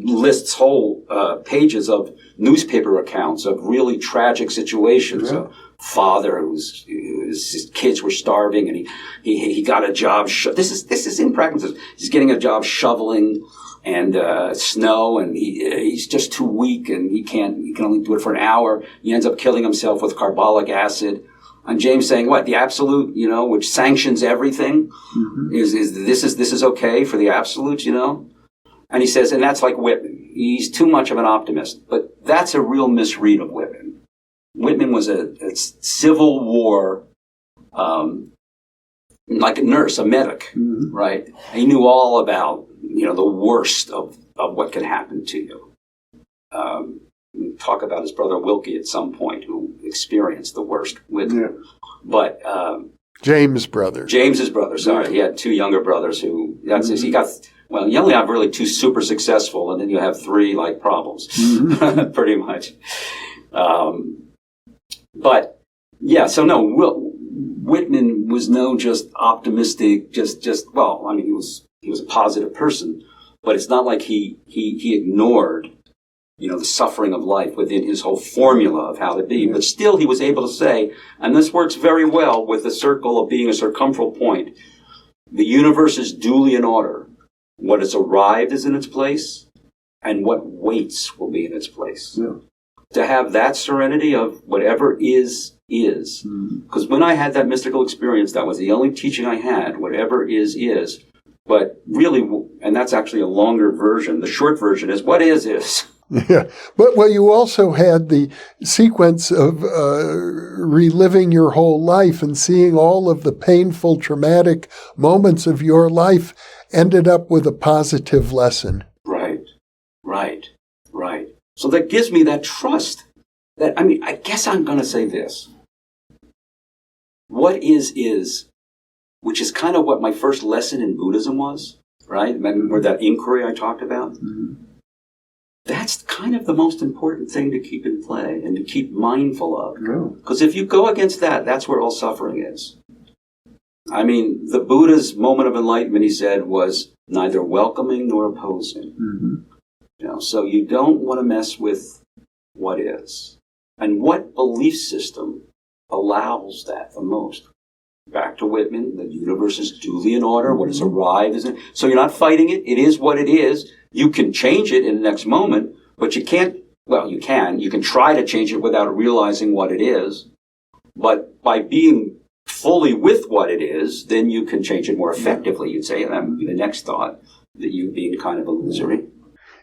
lists whole pages of newspaper accounts of really tragic situations. Yeah. A father his kids were starving, and he got a job. This is in pragmatism. He's getting a job shoveling and snow, and he's just too weak, and he can only do it for an hour. He ends up killing himself with carbolic acid. And James saying, what, the absolute, which sanctions everything, is this is okay for the absolute, And he says, and that's like Whitman. He's too much of an optimist. But that's a real misread of Whitman. Whitman was a Civil War, like a nurse, a medic, right? He knew all about, the worst of what can happen to you. talk about his brother Wilkie at some point, who experienced the worst with him. But James's brother. Sorry, he had two younger brothers who. He got. Well, you only have really two super successful, and then you have three like problems, pretty much. But yeah, so no, Whitman was no just optimistic, well, I mean, he was a positive person, but it's not like he ignored, the suffering of life within his whole formula of how to be. But still, he was able to say, and this works very well with the circle of being a circumferential point, the universe is duly in order. What has arrived is in its place, and what waits will be in its place. Yeah. To have that serenity of whatever is. Because when I had that mystical experience, that was the only teaching I had. Whatever is. But really, and that's actually a longer version. The short version is, what is. Yeah. But you also had the sequence of reliving your whole life and seeing all of the painful, traumatic moments of your life ended up with a positive lesson. Right. So that gives me that trust that, I guess I'm going to say this. What is, which is kind of what my first lesson in Buddhism was, right? Remember that inquiry I talked about? Mm-hmm. That's kind of the most important thing to keep in play and to keep mindful of. Because if you go against that, that's where all suffering is. The Buddha's moment of enlightenment, he said, was neither welcoming nor opposing. Mm-hmm. So you don't want to mess with what is. And what belief system allows that the most? Back to Whitman, the universe is duly in order. What has arrived is in. So you're not fighting it. It is what it is. You can change it in the next moment, but you can't. Well, you can. You can try to change it without realizing what it is. But by being fully with what it is, then you can change it more effectively, you'd say. And that would be the next thought, that you being kind of illusory.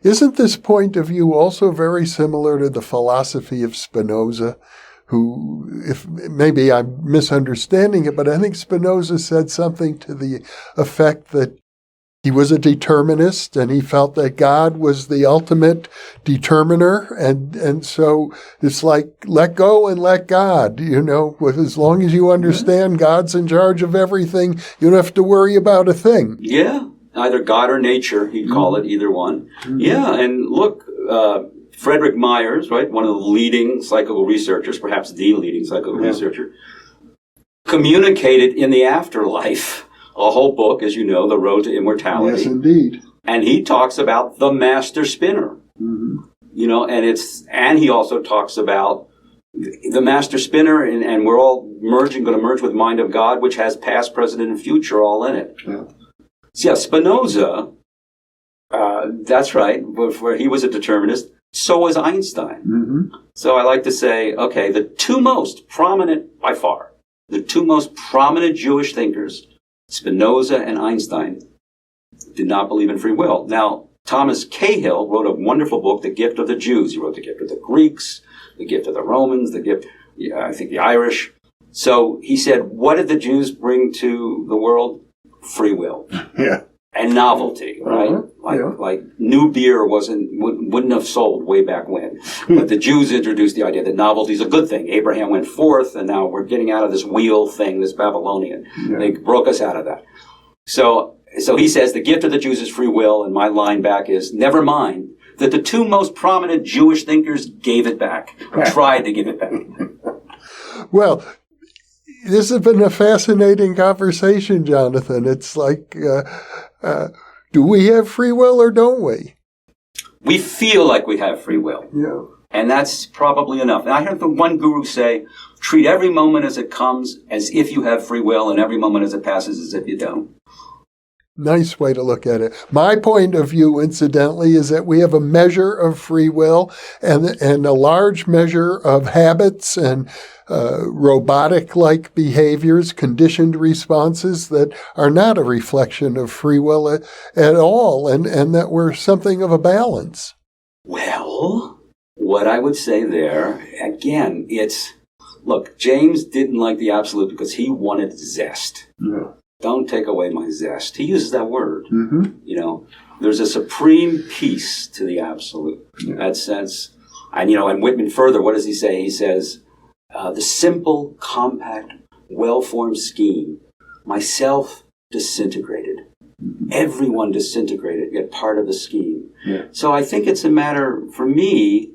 Isn't this point of view also very similar to the philosophy of Spinoza, who, if maybe I'm misunderstanding it, but I think Spinoza said something to the effect that he was a determinist and he felt that God was the ultimate determiner. And so it's like, let go and let God, as long as you understand God's in charge of everything, you don't have to worry about a thing. Yeah. Either God or nature, he'd call it, either one. Mm-hmm. Yeah, and look, Frederick Myers, right, one of the leading psychical researchers, perhaps the leading psychical researcher, communicated in the afterlife a whole book, as you know, The Road to Immortality. Yes, indeed. And he talks about the master spinner. Mm-hmm. And he also talks about the master spinner, and we're all going to merge with mind of God, which has past, present, and future all in it. Yeah. So yeah, Spinoza, that's right, where he was a determinist, so was Einstein. Mm-hmm. So I like to say, okay, the two most prominent Jewish thinkers, Spinoza and Einstein, did not believe in free will. Now, Thomas Cahill wrote a wonderful book, The Gift of the Jews. He wrote The Gift of the Greeks, The Gift of the Romans, the Irish. So he said, what did the Jews bring to the world? Free will. Yeah. And novelty, right? Like new beer wouldn't have sold way back when. But the Jews introduced the idea that novelty is a good thing. Abraham went forth, and now we're getting out of this wheel thing, this Babylonian. Yeah. They broke us out of that. So he says the gift of the Jews is free will, and my line back is, never mind that the two most prominent Jewish thinkers gave it back, or tried to give it back. Well, this has been a fascinating conversation, Jonathan. It's like, do we have free will or don't we? We feel like we have free will. Yeah. And that's probably enough. And I heard one guru say, treat every moment as it comes as if you have free will, and every moment as it passes as if you don't. Nice way to look at it. My point of view, incidentally, is that we have a measure of free will and a large measure of habits and robotic-like behaviors, conditioned responses that are not a reflection of free will at all, and that we're something of a balance. Well, what I would say there, again, look, James didn't like the absolute because he wanted zest. Yeah. Don't take away my zest. He uses that word. Mm-hmm. There's a supreme peace to the absolute. Yeah. That sense. And Whitman further, what does he say? He says, the simple, compact, well-formed scheme, myself disintegrated. Everyone disintegrated, yet part of the scheme. Yeah. So I think it's a matter, for me,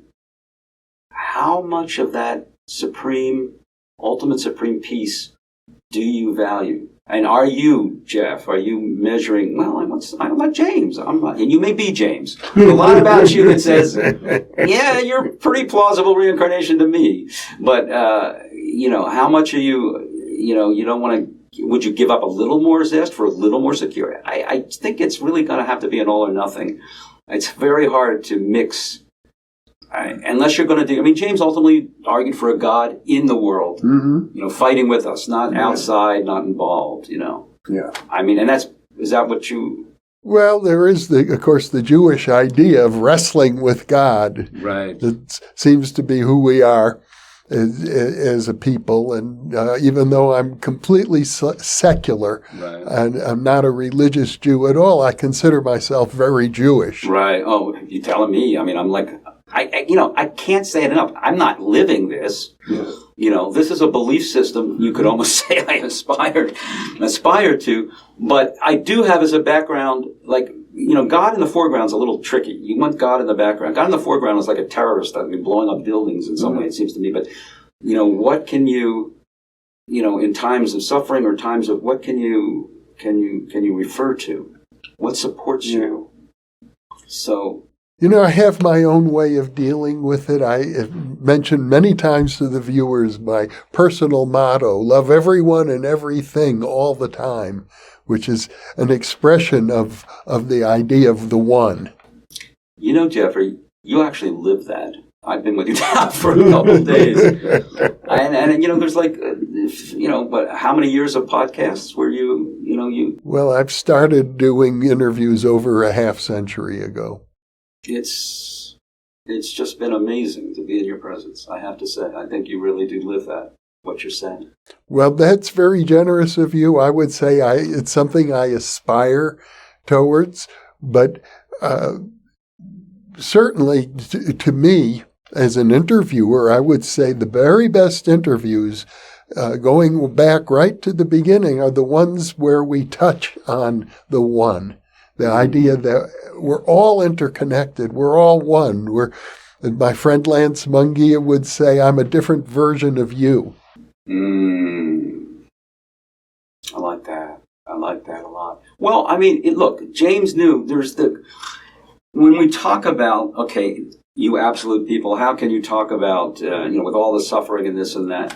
how much of that ultimate supreme peace do you value? And are you, Jeff, measuring, well, I'm like James. I'm not, and you may be James. There's a lot about you that says, yeah, you're a pretty plausible reincarnation to me. But, how much are you, you don't want to, would you give up a little more zest for a little more security? I think it's really going to have to be an all or nothing. It's very hard to mix. Unless you're going to do, James ultimately argued for a God in the world, fighting with us, not outside, not involved, Yeah. And is that what you... Well, there is, of course, the Jewish idea of wrestling with God. Right. That seems to be who we are as a people. And even though I'm completely secular, right, and I'm not a religious Jew at all, I consider myself very Jewish. Right. Oh, you're telling me. I'm like... I can't say it enough. I'm not living this. Yeah. This is a belief system you could almost say I aspire to. But I do have as a background, God in the foreground is a little tricky. You want God in the background. God in the foreground is like a terrorist, blowing up buildings in some way, it seems to me. But, what can you, in times of suffering or times of what can you refer to? What supports you? So... I have my own way of dealing with it. I have mentioned many times to the viewers my personal motto, love everyone and everything all the time, which is an expression of the idea of the one. Jeffrey, you actually live that. I've been with you now for a couple of days. And there's but how many years of podcasts were you? Well, I've started doing interviews over a half century ago. It's just been amazing to be in your presence, I have to say. I think you really do live that, what you're saying. Well, that's very generous of you. I would say it's something I aspire towards, but certainly to me, as an interviewer, I would say the very best interviews, going back right to the beginning, are the ones where we touch on the one. The idea that we're all interconnected, we're all one. My friend Lance Mungia would say, I'm a different version of you. I like that. I like that a lot. Well, look, James knew when we talk about, okay, you absolute people, how can you talk about, with all the suffering and this and that?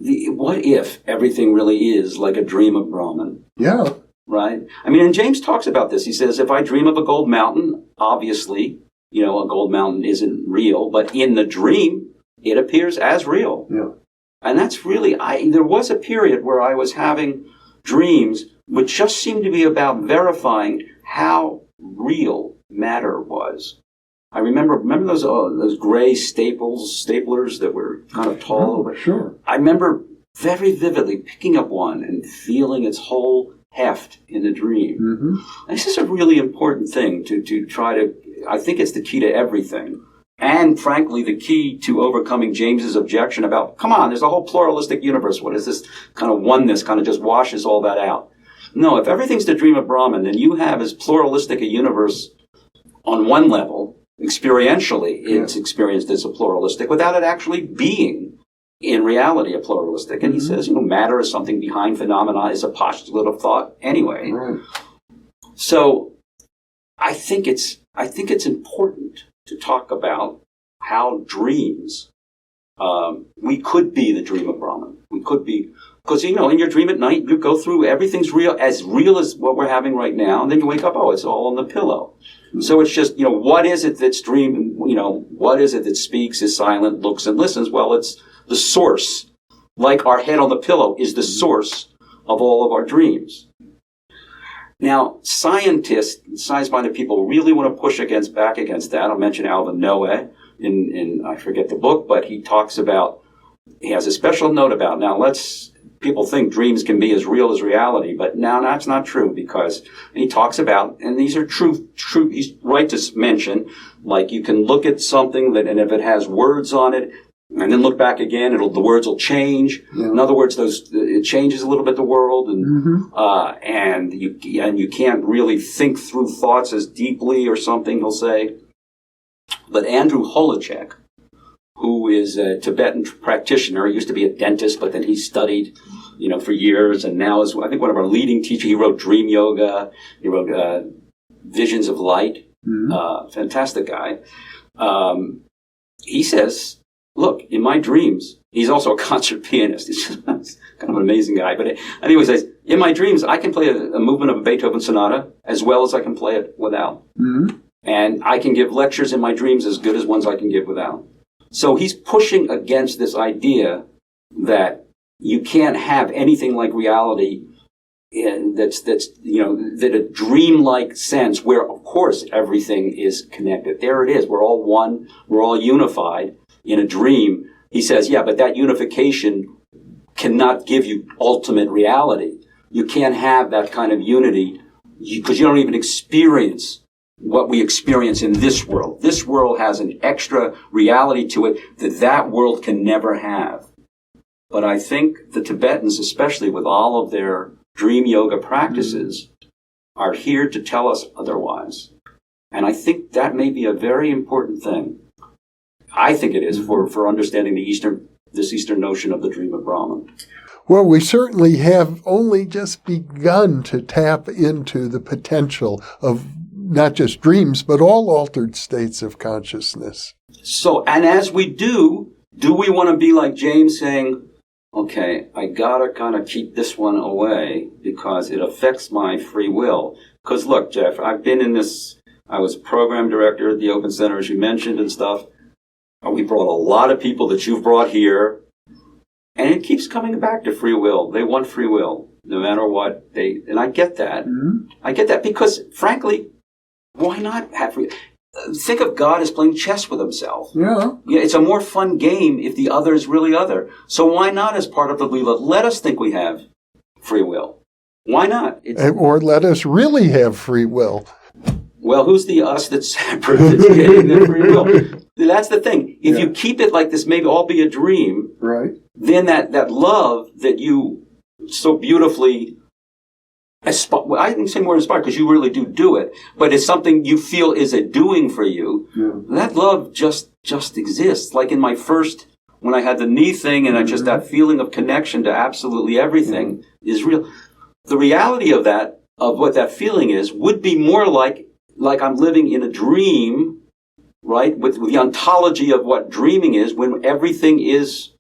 What if everything really is like a dream of Brahman? Yeah. Right? And James talks about this. He says, if I dream of a gold mountain, obviously, a gold mountain isn't real, but in the dream, it appears as real. Yeah. And that's really, there was a period where I was having dreams which just seemed to be about verifying how real matter was. I remember those gray staplers that were kind of tall. Oh, sure. I remember very vividly picking up one and feeling its whole heft in the dream. Mm-hmm. This is a really important thing to try to, I think it's the key to everything. And frankly, the key to overcoming James's objection about, come on, there's a whole pluralistic universe. What is this kind of oneness kind of just washes all that out? No, if everything's the dream of Brahman, then you have as pluralistic a universe on one level. Experientially, it's experienced as a pluralistic without it actually being in reality a pluralistic. And he says, matter is something behind phenomena, is a postulate of thought anyway. Right. So I think it's important to talk about how dreams, we could be the dream of Brahman. We could be, because, in your dream at night, you go through, everything's real as what we're having right now, and then you wake up, it's all on the pillow. Mm-hmm. So it's just, what is it that's dreaming, what is it that speaks, is silent, looks and listens? Well, it's the source, like our head on the pillow, is the source of all of our dreams. Now, science-minded people really want to push back against that. I'll mention Alvin Noe in I forget the book, but he has a special note about, now let's people think dreams can be as real as reality, but now that's not true, because he talks about, and these are true, he's right to mention, like you can look at something that, and if it has words on it, and then look back again, the words will change. Yeah. In other words, it changes a little bit the world, and you can't really think through thoughts as deeply or something, he'll say. But Andrew Holacek, who is a Tibetan practitioner, he used to be a dentist, but then he studied, for years, and now is, I think, one of our leading teachers. He wrote Dream Yoga. He wrote Visions of Light. Fantastic guy. He says, look, in my dreams, he's also a concert pianist. He's kind of an amazing guy. But anyway, he says, in my dreams, I can play a movement of a Beethoven sonata as well as I can play it without. And I can give lectures in my dreams as good as ones I can give without. So he's pushing against this idea that you can't have anything like reality that a dreamlike sense where, of course, everything is connected. There it is. We're all one. We're all unified in a dream. He says, yeah, but that unification cannot give you ultimate reality. You can't have that kind of unity because you don't even experience what we experience in this world. This world has an extra reality to it that world can never have. But I think the Tibetans, especially with all of their dream yoga practices, are here to tell us otherwise. And I think that may be a very important thing. I think it is for understanding this Eastern notion of the dream of Brahman. Well, we certainly have only just begun to tap into the potential of not just dreams, but all altered states of consciousness. So, and as we do we want to be like James saying, okay, I gotta kind of keep this one away because it affects my free will? Because look, Jeff, I've been in this, I was program director at the Open Center, as you mentioned, and stuff. We brought a lot of people that you've brought here, and it keeps coming back to free will. They want free will, no matter what. And I get that. I get that because, frankly, why not have free? Think of God as playing chess with himself. Yeah, it's a more fun game if the other is really other. So why not, as part of the Leela, let us think we have free will? Why not? Or let us really have free will. Well, who's the us that's separate that's getting the free will? That's the thing. If you keep it like this, maybe all be a dream, right? Then that love that you so beautifully I didn't say more inspired because you really do it, but it's something you feel is a doing for you. That love just exists. Like in my first, when I had the knee thing and I just, that feeling of connection to absolutely everything is real. The reality of that, of what that feeling is, would be more like I'm living in a dream, right? With the ontology of what dreaming is, when everything is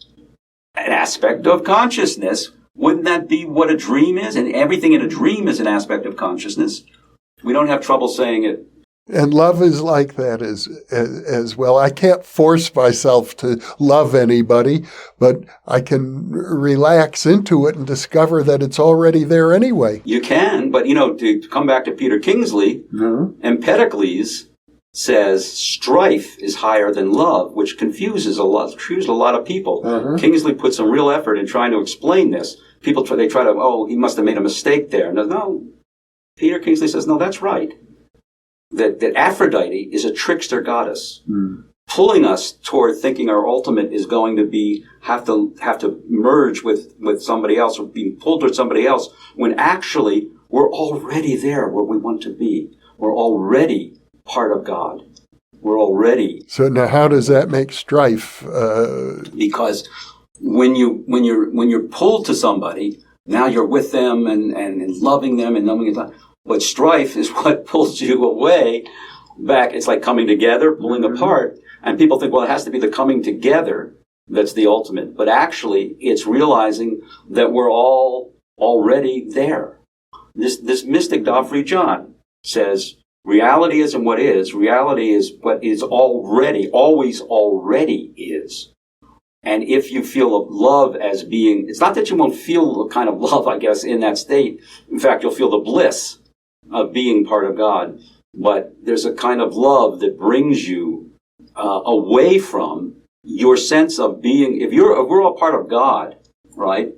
an aspect of consciousness. Wouldn't that be what a dream is? And everything in a dream is an aspect of consciousness. We don't have trouble saying it. And love is like that as well. I can't force myself to love anybody, but I can relax into it and discover that it's already there anyway. You can, but to come back to Peter Kingsley, Empedocles says strife is higher than love, which confuses a lot of people. Kingsley put some real effort in trying to explain this. People try to, he must have made a mistake there. No. Peter Kingsley says, no, that's right. That Aphrodite is a trickster goddess, pulling us toward thinking our ultimate is going to have to merge with somebody else, or being pulled toward somebody else, when actually we're already there where we want to be. We're already part of God. We're already. So now, how does that make strife? Because when you're pulled to somebody, now you're with them and loving them and knowing it. But strife is what pulls you away back. It's like coming together, pulling apart. And people think, well, it has to be the coming together that's the ultimate. But actually, it's realizing that we're all already there. This mystic, Dafri John, says, reality isn't what is. Reality is what is already, always already is. And if you feel love as being, it's not that you won't feel the kind of love, I guess, in that state. In fact, you'll feel the bliss of being part of God. But there's a kind of love that brings you away from your sense of being, if we're all part of God, right?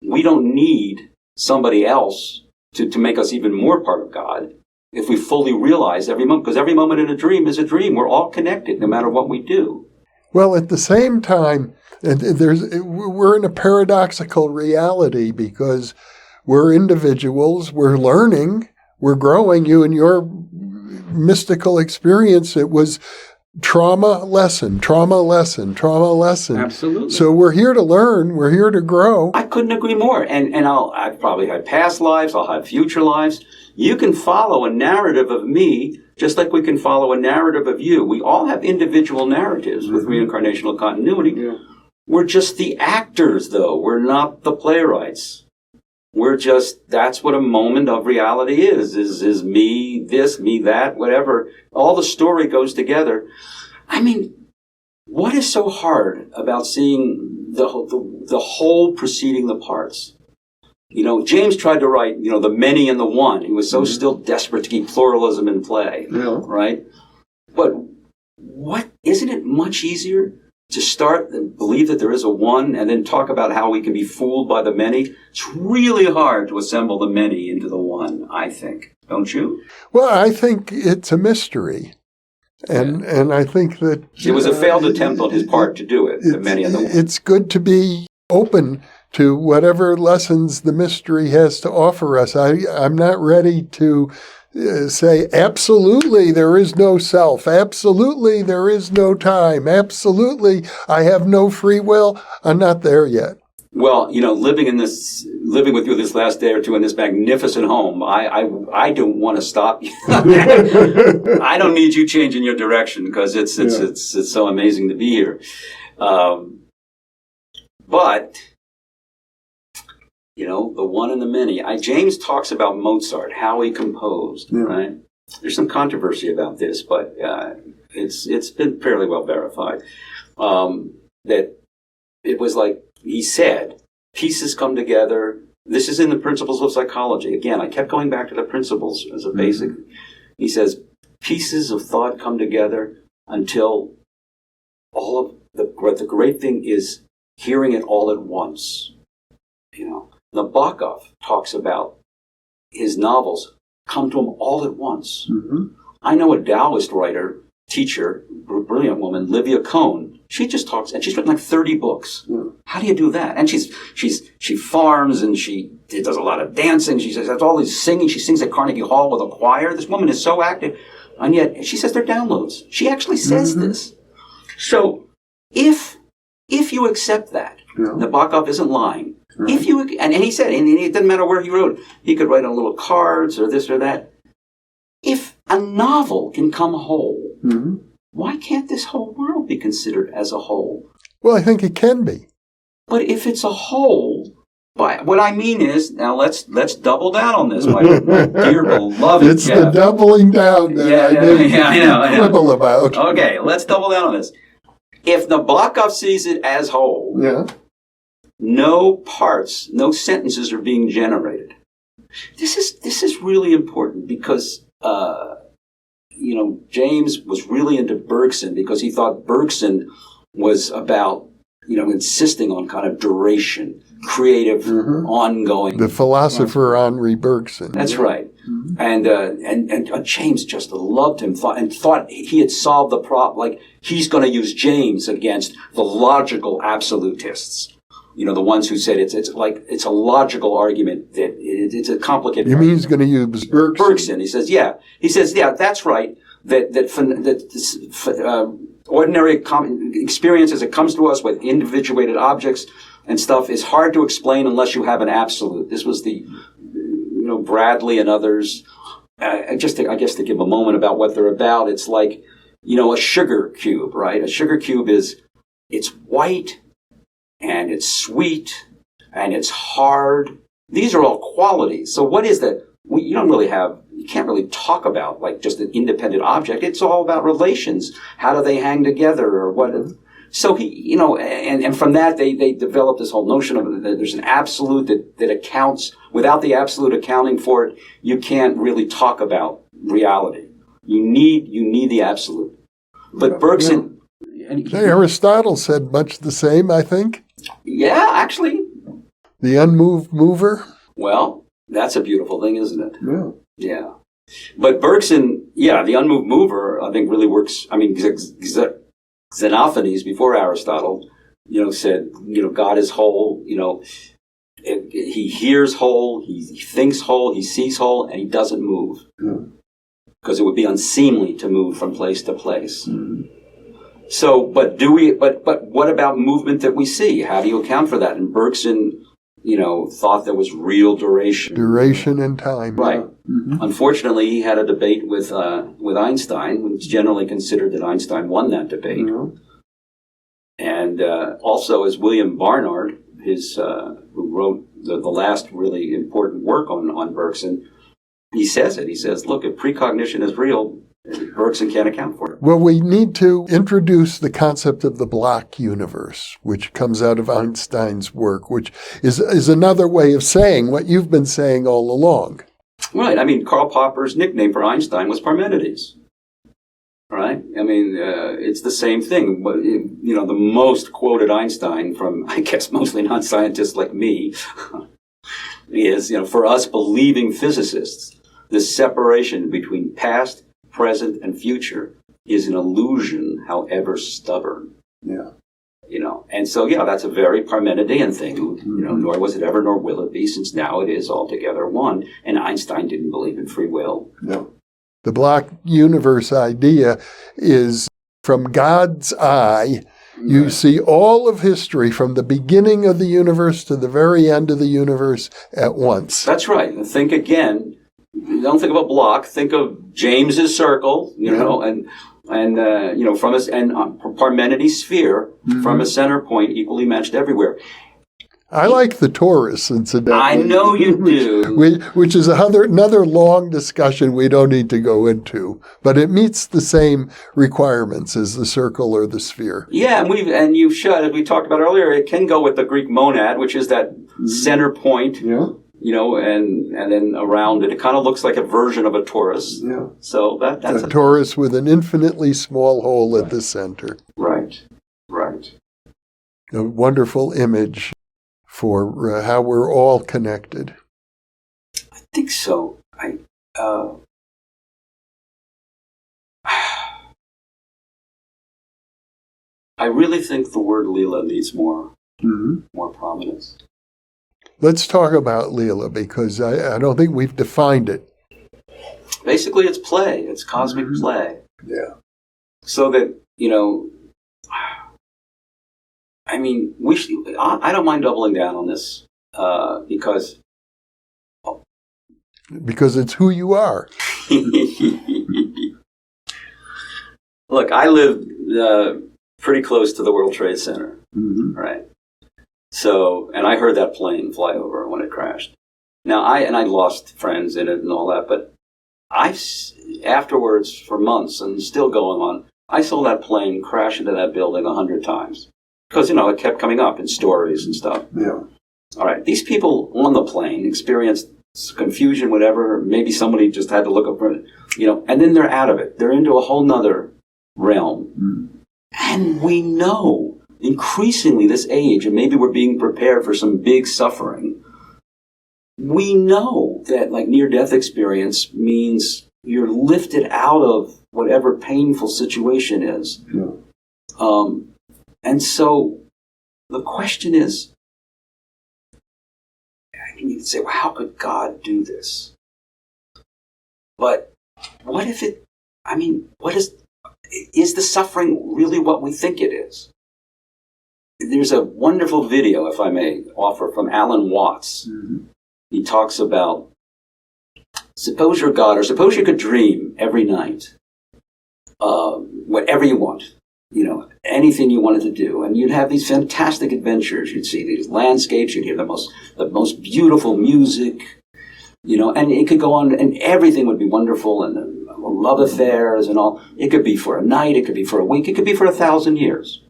we don't need somebody else to make us even more part of God if we fully realize every moment, because every moment in a dream is a dream. We're all connected no matter what we do. Well, at the same time, we're in a paradoxical reality because we're individuals, we're learning, we're growing. You and your mystical experience, it was trauma lesson, trauma lesson, trauma lesson. Absolutely. So we're here to learn, we're here to grow. I couldn't agree more. And I've probably had past lives, I'll have future lives. You can follow a narrative of me just like we can follow a narrative of you. We all have individual narratives with reincarnational continuity. Yeah. We're just the actors, though. We're not the playwrights. We're just, that's what a moment of reality is me this, me that, whatever. All the story goes together. I mean, what is so hard about seeing the whole preceding the parts? You know, James tried to write, you know, the many and the one. He was so still desperate to keep pluralism in play, right? But isn't it much easier to start and believe that there is a one and then talk about how we can be fooled by the many? It's really hard to assemble the many into the one, I think. Don't you? Well, I think it's a mystery. And I think that it was a failed attempt on his part to do it, the many and the one. It's good to be open to whatever lessons the mystery has to offer us. I'm not ready to say, absolutely, there is no self. Absolutely, there is no time. Absolutely, I have no free will. I'm not there yet. Well, you know, living with you this last day or two in this magnificent home, I don't want to stop you. I don't need you changing your direction because it's so amazing to be here. But you know, the one and the many. James talks about Mozart, how he composed, right? There's some controversy about this, but it's been fairly well verified. That it was like he said, pieces come together. This is in the Principles of Psychology. Again, I kept going back to the principles as a basic. He says, pieces of thought come together until all of the great thing is hearing it all at once. You know, Nabokov talks about his novels come to him all at once. I know a Taoist writer, teacher, brilliant woman, Livia Cohn. She just talks, and she's written like 30 books. How do you do that? And she farms, and she does a lot of dancing. She says that's all this singing. She sings at Carnegie Hall with a choir. This woman is so active, and yet she says they're downloads. She actually says this. So if you accept that, Nabokov isn't lying. If you and he said, and it doesn't matter where he wrote, he could write on little cards or this or that. If a novel can come whole, why can't this whole world be considered as a whole? Well, I think it can be. But if it's a whole, what I mean is, now let's double down on this, my dear beloved It's Jeff. the doubling down that I know. Quibble about. Okay, let's double down on this. If Nabokov sees it as whole, no parts, no sentences are being generated. This is really important because you know, James was really into Bergson because he thought Bergson was about, you know, insisting on kind of duration, creative, ongoing. The philosopher Henri Bergson. That's right. And James just loved him, thought he had solved the problem. Like, he's going to use James against the logical absolutists. You know, the ones who said it's a logical argument that it's a complicated. You mean he's going to use Bergson? Bergson. He says, yeah, that's right. That ordinary experience as it comes to us with individuated objects and stuff is hard to explain unless you have an absolute. This was the, you know, Bradley and others. I guess to give a moment about what they're about. It's like, you know, a sugar cube, right? A sugar cube it's white. And it's sweet, and it's hard. These are all qualities. So what is that? You can't really talk about like just an independent object. It's all about relations. How do they hang together, or what? So he, you know, and from that they developed this whole notion of that there's an absolute that accounts. Without the absolute accounting for it, you can't really talk about reality. You need the absolute. But Bergson. Aristotle said much the same, I think. Yeah, actually. The unmoved mover? Well, that's a beautiful thing, isn't it? Yeah. Yeah. But Bergson, the unmoved mover, I think really works. I mean, Xenophanes, before Aristotle, said, God is whole, he hears whole, he thinks whole, he sees whole, and he doesn't move. Because it would be unseemly to move from place to place. So, but what about movement that we see? How do you account for that? And Bergson, thought there was real duration. Duration and time. Right. Unfortunately, he had a debate with Einstein. It's generally considered that Einstein won that debate. And also, as William Barnard, who wrote the last really important work on Bergson, he says it. He says, look, if precognition is real, Bergson can't account for it. Well, we need to introduce the concept of the block universe, which comes out of Einstein's work, which is another way of saying what you've been saying all along. Right. I mean, Karl Popper's nickname for Einstein was Parmenides. Right? I mean, it's the same thing. The most quoted Einstein from, I guess, mostly non-scientists like me is, for us believing physicists, the separation between past, present, and future is an illusion, however stubborn. Yeah. And so, that's a very Parmenidean thing. Nor was it ever, nor will it be, since now it is altogether one. And Einstein didn't believe in free will. No. The block universe idea is from God's eye. You see all of history from the beginning of the universe to the very end of the universe at once. That's right. And think again. Don't think of a block. Think of James's circle, and from us and Parmenides' sphere from a center point equally matched everywhere. I like the torus, incidentally. I know you do. Which is another long discussion we don't need to go into, but it meets the same requirements as the circle or the sphere. Yeah, and you should, as we talked about earlier, it can go with the Greek monad, which is that center point. Yeah. And then around it, it kind of looks like a version of a torus. Yeah. So that's a torus with an infinitely small hole at the center. Right. A wonderful image for how we're all connected. I think so. I really think the word Leela needs more prominence. Let's talk about Leela, because I don't think we've defined it. Basically, it's play. It's cosmic play. Yeah. So that, I mean, I don't mind doubling down on this because it's who you are. Look, I live pretty close to the World Trade Center, right? So, and I heard that plane fly over when it crashed. Now, I lost friends in it and all that, but afterwards, for months and still going on, I saw that plane crash into that building 100 times. Because, it kept coming up in stories and stuff. Yeah. All right. These people on the plane experienced confusion, whatever. Maybe somebody just had to look up, and then they're out of it. They're into a whole nother realm. And we know increasingly this age, and maybe we're being prepared for some big suffering, we know that near-death experience means you're lifted out of whatever painful situation is. Yeah. And so the question is, you can say, well, how could God do this? But what if is the suffering really what we think it is? There's a wonderful video, if I may offer, from Alan Watts. He talks about, suppose you're God, or suppose you could dream every night, whatever you want, anything you wanted to do, and you'd have these fantastic adventures. You'd see these landscapes, you'd hear the most beautiful music, and it could go on, and everything would be wonderful, and love affairs and all. It could be for a night, it could be for a week, it could be for 1,000 years.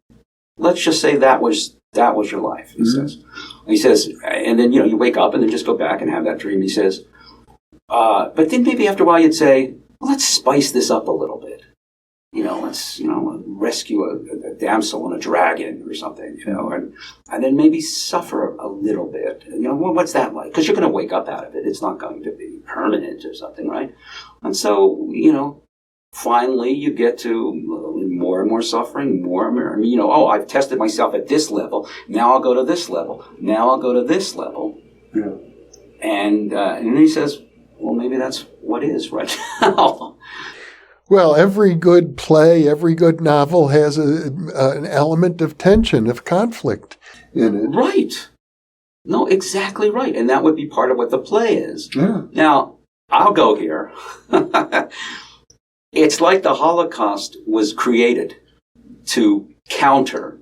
Let's just say that was your life, he says. He says, and then, you wake up and then just go back and have that dream. He says, but then maybe after a while you'd say, well, let's spice this up a little bit. let's rescue a damsel and a dragon or something, and then maybe suffer a little bit. What's that like? Because you're going to wake up out of it. It's not going to be permanent or something, right? And so, finally you get to more and more suffering, more and more, I've tested myself at this level. Now I'll go to this level. Now I'll go to this level. Yeah. And then he says, well, maybe that's what is right now. Well, every good play, every good novel has an element of tension, of conflict in it. Right. No, exactly right. And that would be part of what the play is. Yeah. Now, I'll go here. It's like the Holocaust was created to counter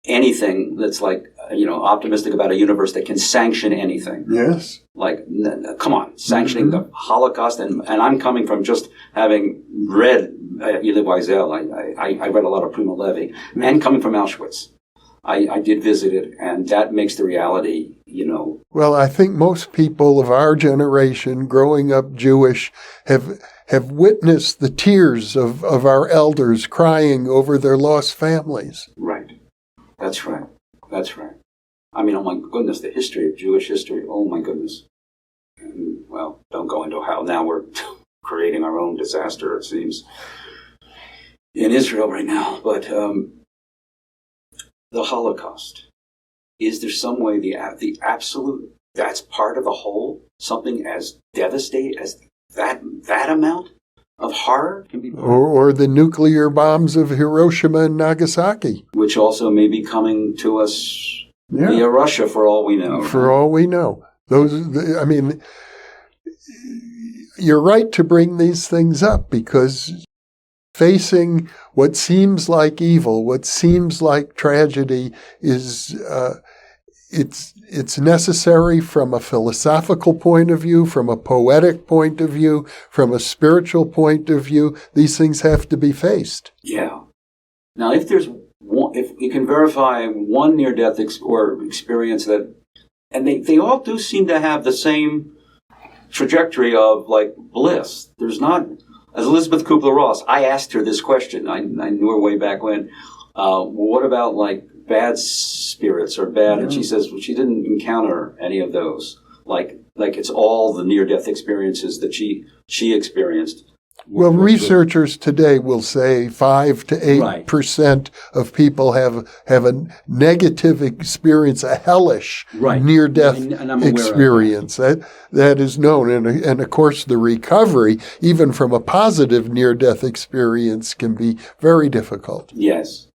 anything that's optimistic about a universe that can sanction anything. Yes. Come on, sanctioning the Holocaust, and I'm coming from just having read Elie Wiesel. I read a lot of Primo Levi, and coming from Auschwitz. I did visit it, and that makes the reality, Well, I think most people of our generation, growing up Jewish, have witnessed the tears of our elders crying over their lost families. Right. That's right. That's right. I mean, oh my goodness, the history of Jewish history, oh my goodness. And, well, don't go into how now we're creating our own disaster, it seems, in Israel right now. But the Holocaust, is there some way the absolute, that's part of the whole, something as devastating as that amount of horror can be? Or the nuclear bombs of Hiroshima and Nagasaki. Which also may be coming to us via Russia, for all we know. For all we know. You're right to bring these things up, because facing what seems like evil, what seems like tragedy, is it's necessary from a philosophical point of view, from a poetic point of view, from a spiritual point of view. These things have to be faced. Yeah. Now, if you can verify one near-death experience that, and they all do seem to have the same trajectory of bliss. There's not, as Elizabeth Kubler-Ross, I asked her this question. I knew her way back when. What about bad spirits or bad? And she says she didn't encounter any of those. Like it's all the near-death experiences that she experienced. Well, researchers today will say 5 to 8% of people have a negative experience, a hellish near-death experience. That is known. And of course, the recovery, even from a positive near-death experience, can be very difficult. Yes.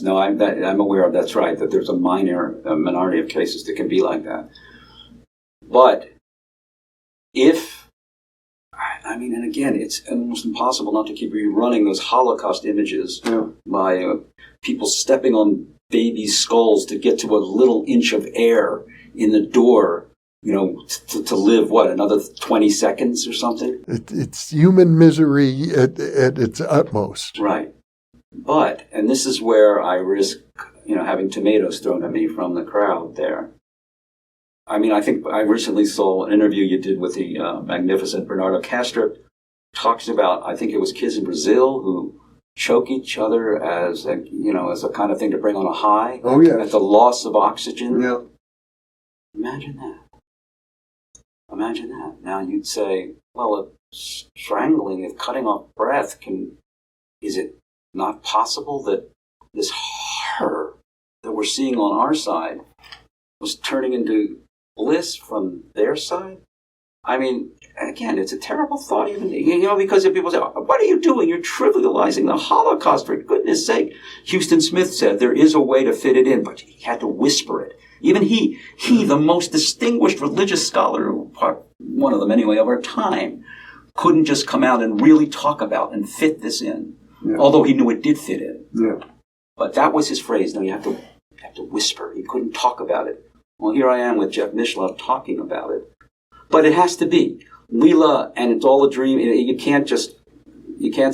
No, I'm aware of that's right, that there's a minority of cases that can be like that. But and again, it's almost impossible not to keep rerunning those Holocaust images by people stepping on babies' skulls to get to a little inch of air in the door, to live, another 20 seconds or something? It's human misery at its utmost. Right. But, and this is where I risk, having tomatoes thrown at me from the crowd there. I think I recently saw an interview you did with the magnificent Bernardo Castro, talks about, I think it was kids in Brazil who choke each other as a kind of thing to bring on a high. Oh, yeah. At the loss of oxygen. Yeah. Imagine that. Now you'd say, well, if strangling, if cutting off breath is it not possible that this horror that we're seeing on our side was turning into bliss from their side? Again, it's a terrible thought, even, because if people say, what are you doing? You're trivializing the Holocaust, for goodness sake. Houston Smith said there is a way to fit it in, but he had to whisper it. Even he, the most distinguished religious scholar, one of them anyway, of our time, couldn't just come out and really talk about and fit this in. Yeah. Although he knew it did fit in. Yeah. But that was his phrase. No, you have to whisper. He couldn't talk about it. Well, here I am with Jeff Mishlove talking about it. But it has to be. Leela, and it's all a dream. You can't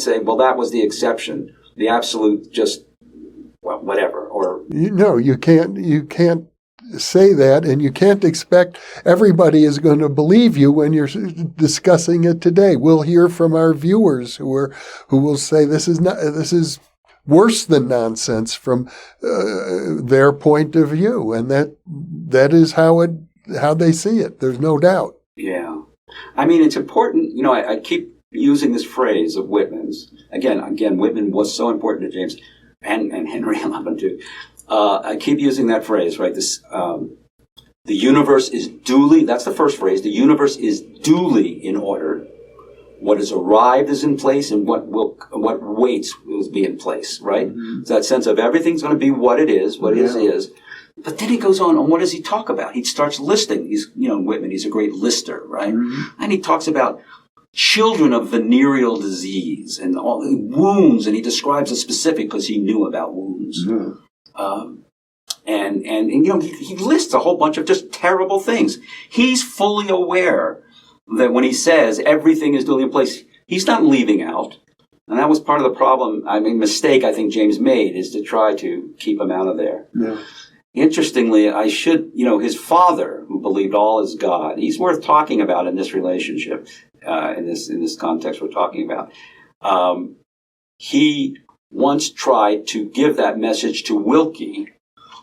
say, well, that was the exception. The absolute just, whatever. Or you can't say that, and you can't expect everybody is going to believe you when you're discussing it today. We'll hear from our viewers who will say this is worse than nonsense from their point of view, and that is how they see it. There's no doubt. Yeah, I mean, it's important. I keep using this phrase of Whitman's. Again, Whitman was so important to James and Henry Levin too. I keep using that phrase, right? This, the universe is duly, that's the first phrase, the universe is duly in order. What is arrived is in place, and what waits will be in place, right? Mm-hmm. So that sense of everything's going to be what it is, is. But then he goes on, and what does he talk about? He starts listing. Whitman, he's a great lister, right? Mm-hmm. And he talks about children of venereal disease and all wounds, and he describes a specific because he knew about wounds. Mm-hmm. He lists a whole bunch of just terrible things. He's fully aware that when he says everything is duly in place, he's not leaving out. And that was part of the problem, mistake I think James made, is to try to keep him out of there. Yeah. Interestingly, his father, who believed all is God, he's worth talking about in this relationship, in this context we're talking about. He once tried to give that message to Wilkie,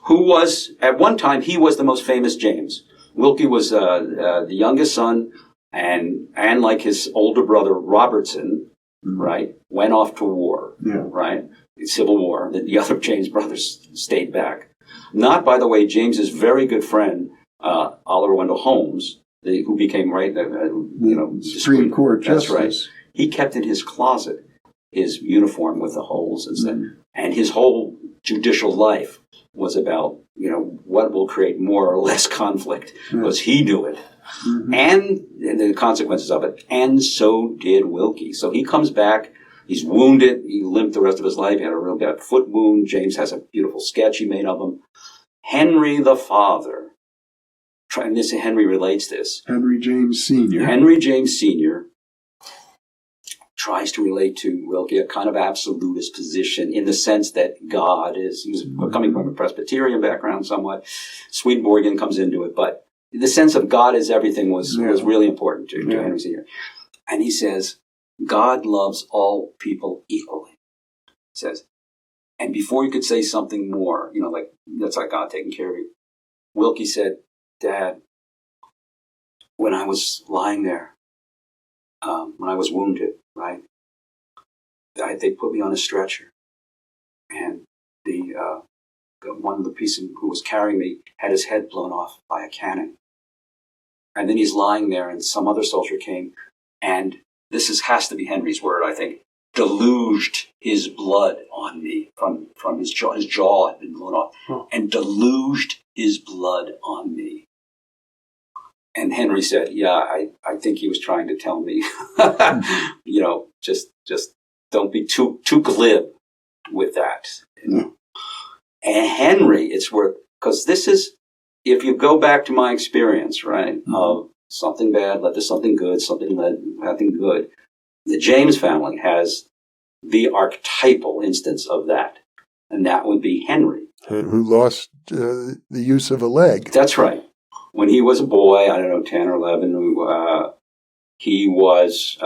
who was, at one time, he was the most famous James. Wilkie was the youngest son, and like his older brother Robertson, mm-hmm. right, went off to war, right, Civil War. The other James brothers stayed back. Not, by the way, James's very good friend, Oliver Wendell Holmes, who became, Supreme Court Justice. That's right. He kept in his closet his uniform with the holes and stuff. Mm-hmm. And his whole judicial life was about, what will create more or less conflict, because he knew it. Mm-hmm. And the consequences of it. And so did Wilkie. So he comes back. He's wounded. He limped the rest of his life. He had a real bad foot wound. James has a beautiful sketch he made of him. Henry the father, and Henry relates this. Henry James Sr. Henry James Sr. tries to relate to Wilkie a kind of absolutist position in the sense that God is, he was coming from a Presbyterian background somewhat. Swedenborgian comes into it, but the sense of God is everything was really important to Henry Sr. And he says, God loves all people equally. He says, and before you could say something more, that's like God taking care of you. Wilkie said, Dad, when I was lying there, when I was wounded, right, they put me on a stretcher, and one of the people who was carrying me had his head blown off by a cannon. And then he's lying there, and some other soldier came, and has to be Henry's word, I think, deluged his blood on me from his jaw. His jaw had been blown off, and deluged his blood on me. And Henry said, I think he was trying to tell me, just don't be too glib with that. And Henry, it's worth, because this is, if you go back to my experience, right, of something bad led to something good, something led to nothing good, the James family has the archetypal instance of that, and that would be Henry. Who lost the use of a leg. That's right. When he was a boy, 10 or 11, he was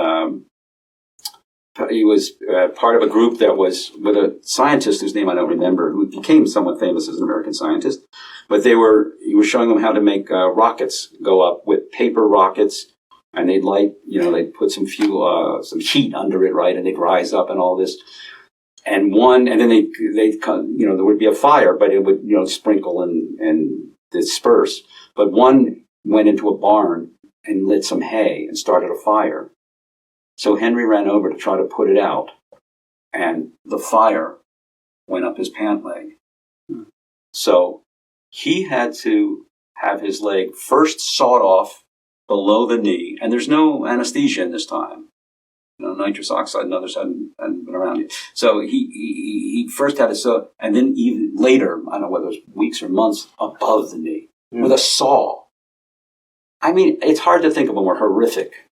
part of a group that was with a scientist whose name I don't remember, who became somewhat famous as an American scientist. But he was showing them how to make rockets go up with paper rockets, and they'd light, they'd put some fuel, some heat under it, right, and they'd rise up and all this. And then they there would be a fire, but it would, sprinkle and disperse. But one went into a barn and lit some hay and started a fire. So Henry ran over to try to put it out, and the fire went up his pant leg. So he had to have his leg first sawed off below the knee, and there's no anesthesia in this time. Nitrous oxide and others hadn't been around yet. So he first had to sew, and then even later, I don't know whether it was weeks or months, above the knee with a saw. It's hard to think of a more horrific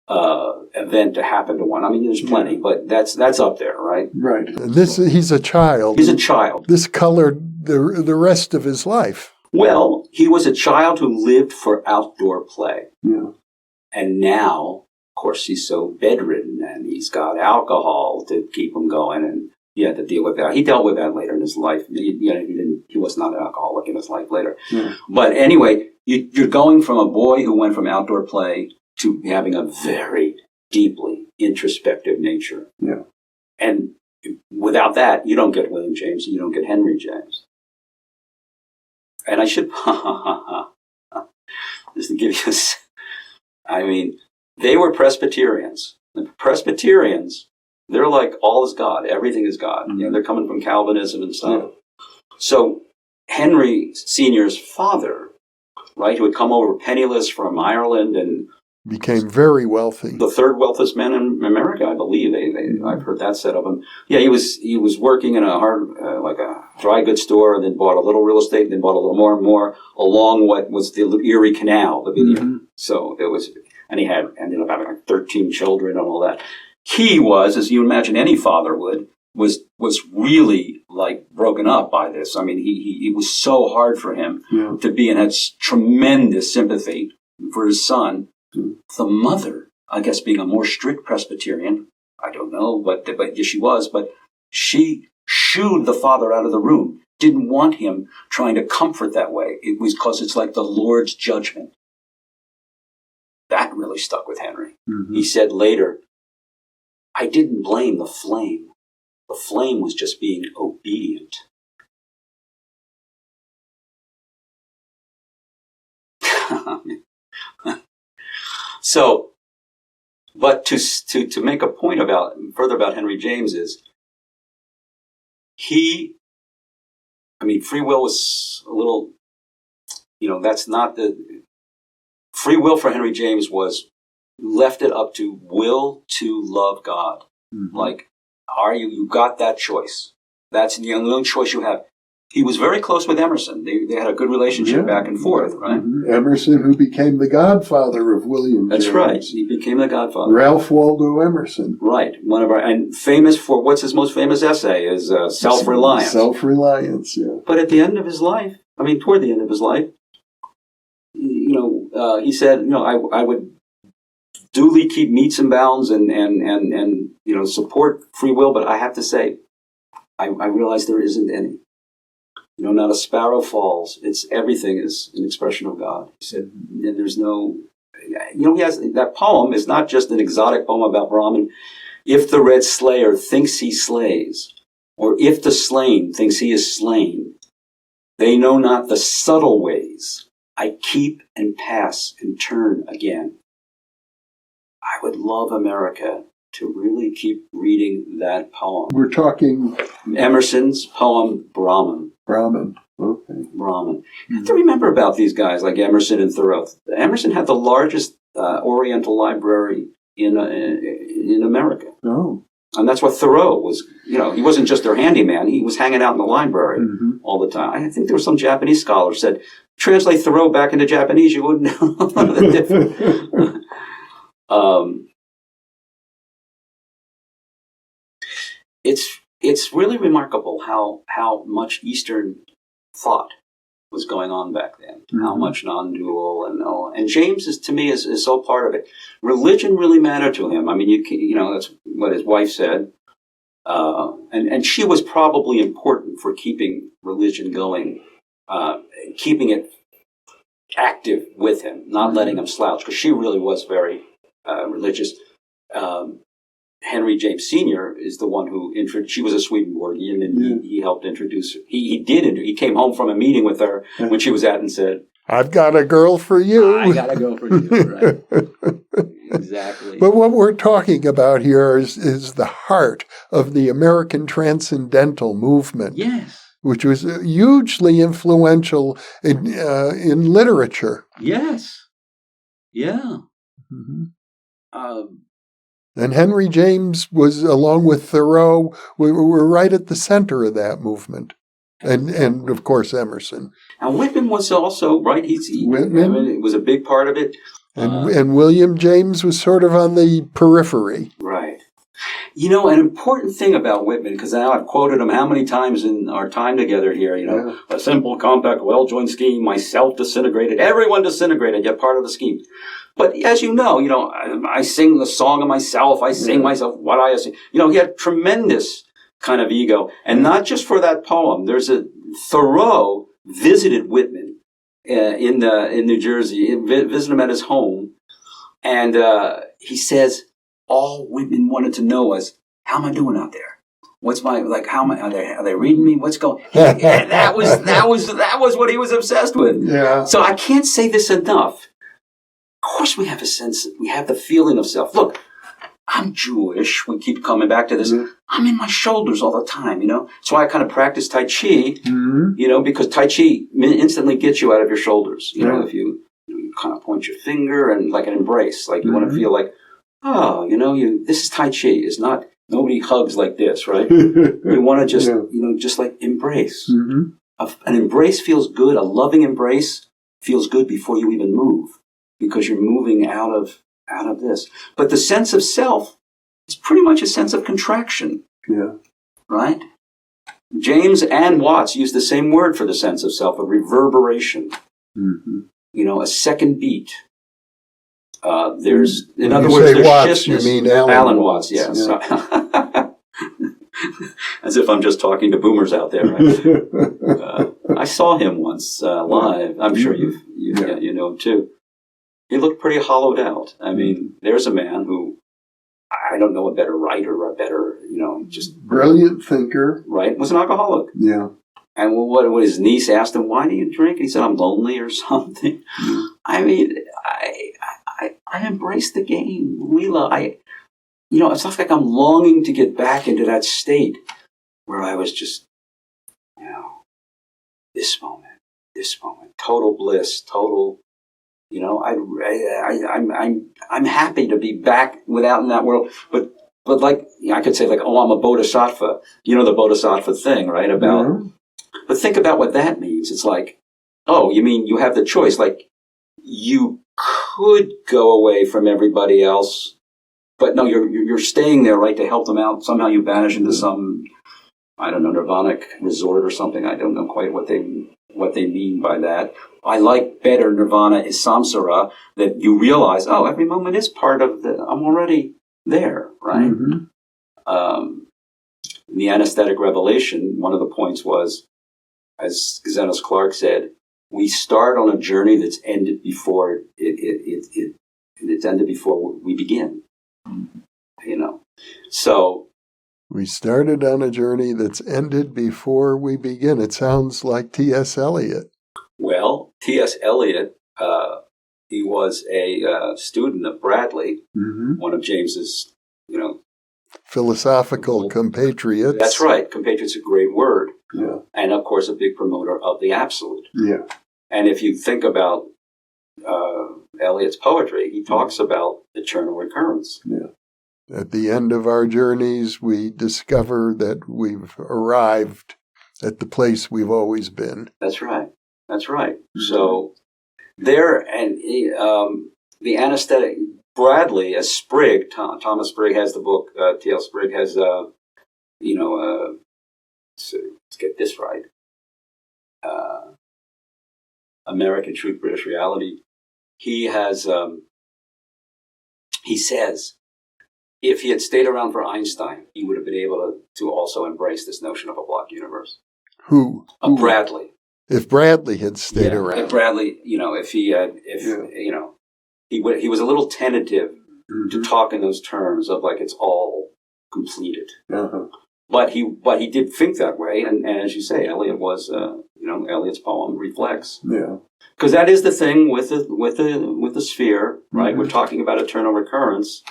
event to happen to one. There's plenty, but that's up there, right? Right. And he's a child. He's a child. This colored the rest of his life. Well, he was a child who lived for outdoor play. Yeah. And now, of course, he's so bedridden and he's got alcohol to keep him going, and he had to deal with that. He dealt with that later in his life. He was not an alcoholic in his life later. Yeah. But anyway, you're going from a boy who went from outdoor play to having a very deeply introspective nature. Yeah. And without that, you don't get William James and you don't get Henry James. And I should, just to give you they were Presbyterians. The Presbyterians, they're like, all is God, everything is God. Mm-hmm. They're coming from Calvinism and stuff. Yeah. So Henry Sr.'s father, right, who had come over penniless from Ireland and became very wealthy. The third wealthiest man in America, I believe. I've heard that said of him. Yeah, he was working in a like a dry goods store, and then bought a little real estate, and then bought a little more and more along what was the Erie Canal. Mm-hmm. So it was, and he ended up having like 13 children and all that. He was, as you imagine any father would, was really like broken up by this. I mean, it was so hard for him to be, and had tremendous sympathy for his son. The mother, I guess, being a more strict Presbyterian, I don't know, but she was, but she shooed the father out of the room, didn't want him trying to comfort that way. It was because it's like the Lord's judgment. That really stuck with Henry. Mm-hmm. He said later, I didn't blame the flame. The flame was just being obedient. So, but to make a point further about Henry James is, free will was a little, that's not free will for Henry James was left it up to will to love God. Mm-hmm. Like, you got that choice. That's the only choice you have. He was very close with Emerson. They had a good relationship back and forth, right? Mm-hmm. Emerson, who became the godfather of William James. That's right. He became the godfather. Ralph Waldo Emerson. Right. And famous for, what's his most famous essay is Self-Reliance. Self-Reliance, yeah. But at the end of his life, toward the end of his life, he said, I would duly keep metes and bounds and support free will, but I have to say, I realize there isn't any. Not a sparrow falls. Everything is an expression of God. He said, and there's no, he has, that poem is not just an exotic poem about Brahman. If the red slayer thinks he slays, or if the slain thinks he is slain, they know not the subtle ways. I keep and pass and turn again. I would love America to really keep reading that poem. We're talking Emerson's poem, Brahman. Okay. Brahman. You have to remember about these guys like Emerson and Thoreau. Emerson had the largest Oriental library in America. Oh. And that's what Thoreau was. He wasn't just their handyman. He was hanging out in the library all the time. I think there was some Japanese scholar said, translate Thoreau back into Japanese, you wouldn't know the difference. It's really remarkable how much Eastern thought was going on back then. Mm-hmm. How much non-dual and James is, to me, is so part of it. Religion really mattered to him. That's what his wife said, and she was probably important for keeping religion going, keeping it active with him, not letting him slouch, because she really was very religious. Henry James Sr. is the one who she was a Swedenborgian, and he helped introduce her. He came home from a meeting with her when she was at and said, I've got a girl for you. I got a girl for you, right? Exactly. But what we're talking about here is the heart of the American Transcendental Movement. Yes. Which was hugely influential in literature. Yes. Yeah. Mm-hmm. And Henry James was, along with Thoreau, were right at the center of that movement. And of course, Emerson. And Whitman was also, right? Whitman it was a big part of it. And William James was sort of on the periphery. Right. An important thing about Whitman, because now I've quoted him how many times in our time together here, a simple, compact, well-joined scheme, myself disintegrated, everyone disintegrated, yet part of the scheme. But as you know, I sing the song of myself, I sing myself, what I sing. He had tremendous kind of ego. And not just for that poem. Thoreau visited Whitman in New Jersey, visited him at his home, and he says, all Whitman wanted to know was, how am I doing out there? What's my, how am I, are they reading me? What's going, and that was what he was obsessed with. Yeah. So I can't say this enough. Of course we have we have the feeling of self. Look, I'm Jewish. We keep coming back to this. Mm-hmm. I'm in my shoulders all the time, That's why I kind of practice Tai Chi, because Tai Chi instantly gets you out of your shoulders. If you kind of point your finger and like an embrace, like you want to feel like, oh, this is Tai Chi. It's not, nobody hugs like this, right? You want to just, just like embrace. Mm-hmm. An embrace feels good. A loving embrace feels good before you even move, because you're moving out of this. But the sense of self is pretty much a sense of contraction. Yeah. Right? James and Watts use the same word for the sense of self, a reverberation. Mm-hmm. A second beat. There's, in other words, there's Watts, you mean Alan Watts, yes. Yeah. As if I'm just talking to boomers out there, right? I saw him once live. I'm sure you know him too. He looked pretty hollowed out. I mean, there's a man who, I don't know, a better writer, a better, just brilliant thinker, right? Was an alcoholic. Yeah. And what his niece asked him, why do you drink? And he said, I'm lonely or something. Mm. I mean, I embrace the game. It's not like I'm longing to get back into that state where I was just, this moment, total bliss, total, I'm happy to be back without in that world. But like, I could say like, oh, I'm a bodhisattva. The bodhisattva thing, right? About, mm-hmm. But think about what that means. It's like, oh, you mean you have the choice. Like, you could go away from everybody else, but no, you're staying there, right, to help them out. Somehow you vanish into some, I don't know, nirvanic resort or something. I don't know quite what they mean by that. I like better nirvana is samsara, that you realize, oh, every moment is part of I'm already there, right? Mm-hmm. In the anesthetic revelation, one of the points was, as Zenos Clark said, we start on a journey that's ended before it's ended before we begin. So we started on a journey that's ended before we begin. It sounds like T.S. Eliot. Well, T.S. Eliot, he was a student of Bradley, mm-hmm. one of James's, philosophical compatriots. That's right. Compatriots is a great word. Yeah. And, of course, a big promoter of the absolute. Yeah. And if you think about Eliot's poetry, he talks about eternal recurrence. Yeah. At the end of our journeys, we discover that we've arrived at the place we've always been. That's right. Mm-hmm. So there, and the anesthetic, Bradley, as Sprigg, Thomas Sprigg has the book, T.L. Sprigg has, so let's get this right, American Truth, British Reality. He has, he says, if he had stayed around for Einstein, he would have been able to also embrace this notion of a block universe. Who? Bradley. If Bradley had stayed around. If Bradley, if he had, he was a little tentative mm-hmm. to talk in those terms of like it's all completed. Uh-huh. But he did think that way, and as you say, Eliot was, Eliot's poem reflects. Yeah. Because that is the thing with the sphere, right? Mm-hmm. We're talking about eternal recurrence,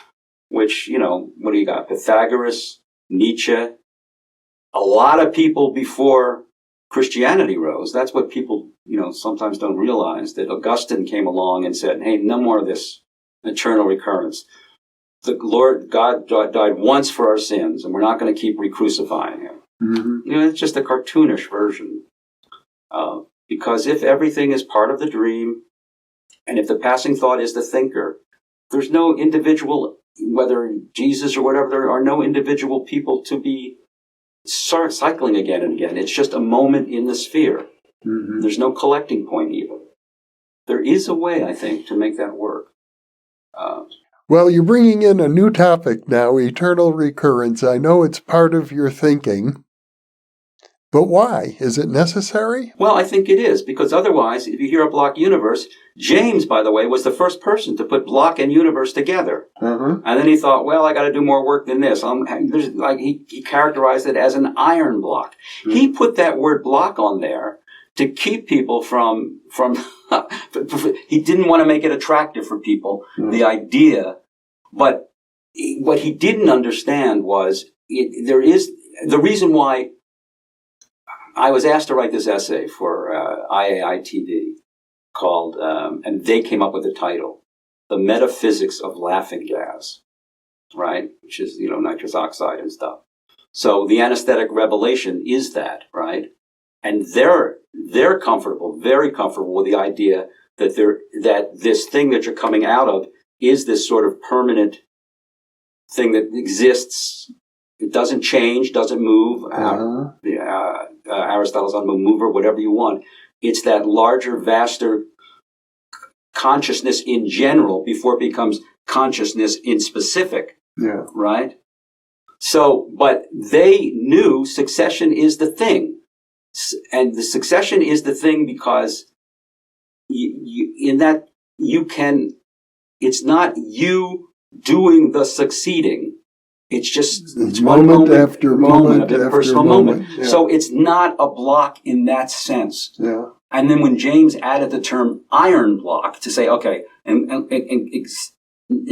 which, what do you got? Pythagoras, Nietzsche, a lot of people before Christianity rose. That's what people, sometimes don't realize, that Augustine came along and said, hey, no more of this eternal recurrence. The Lord God died once for our sins, and we're not going to keep re-crucifying him. Mm-hmm. It's just a cartoonish version. Because if everything is part of the dream, and if the passing thought is the thinker, there's no individual whether Jesus or whatever, there are no individual people to be cycling again and again. It's just a moment in the sphere. Mm-hmm. There's no collecting point even. There is a way, I think, to make that work. Well, you're bringing in a new topic now, eternal recurrence. I know it's part of your thinking, but why? Is it necessary? Well, I think it is, because otherwise, if you hear a block universe, James, by the way, was the first person to put block and universe together. Mm-hmm. And then he thought, well, I got to do more work than this. He characterized it as an iron block. Mm-hmm. He put that word block on there to keep people from he didn't want to make it attractive for people, the idea. But what he didn't understand was there is the reason why I was asked to write this essay for IAITD called, and they came up with the title, The Metaphysics of Laughing Gas, right? Which is, nitrous oxide and stuff. So the anesthetic revelation is that, right? And they're comfortable, very comfortable with the idea that this thing that you're coming out of is this sort of permanent thing that exists. It doesn't change, doesn't move. Aristotle's on the mover, whatever you want. It's that larger, vaster consciousness in general before it becomes consciousness in specific. Yeah. Right? So, but they knew succession is the thing. And the succession is the thing because it's not you doing the succeeding. It's moment after moment after personal moment. Yeah. So it's not a block in that sense. Yeah. And then when James added the term iron block to say, okay, and in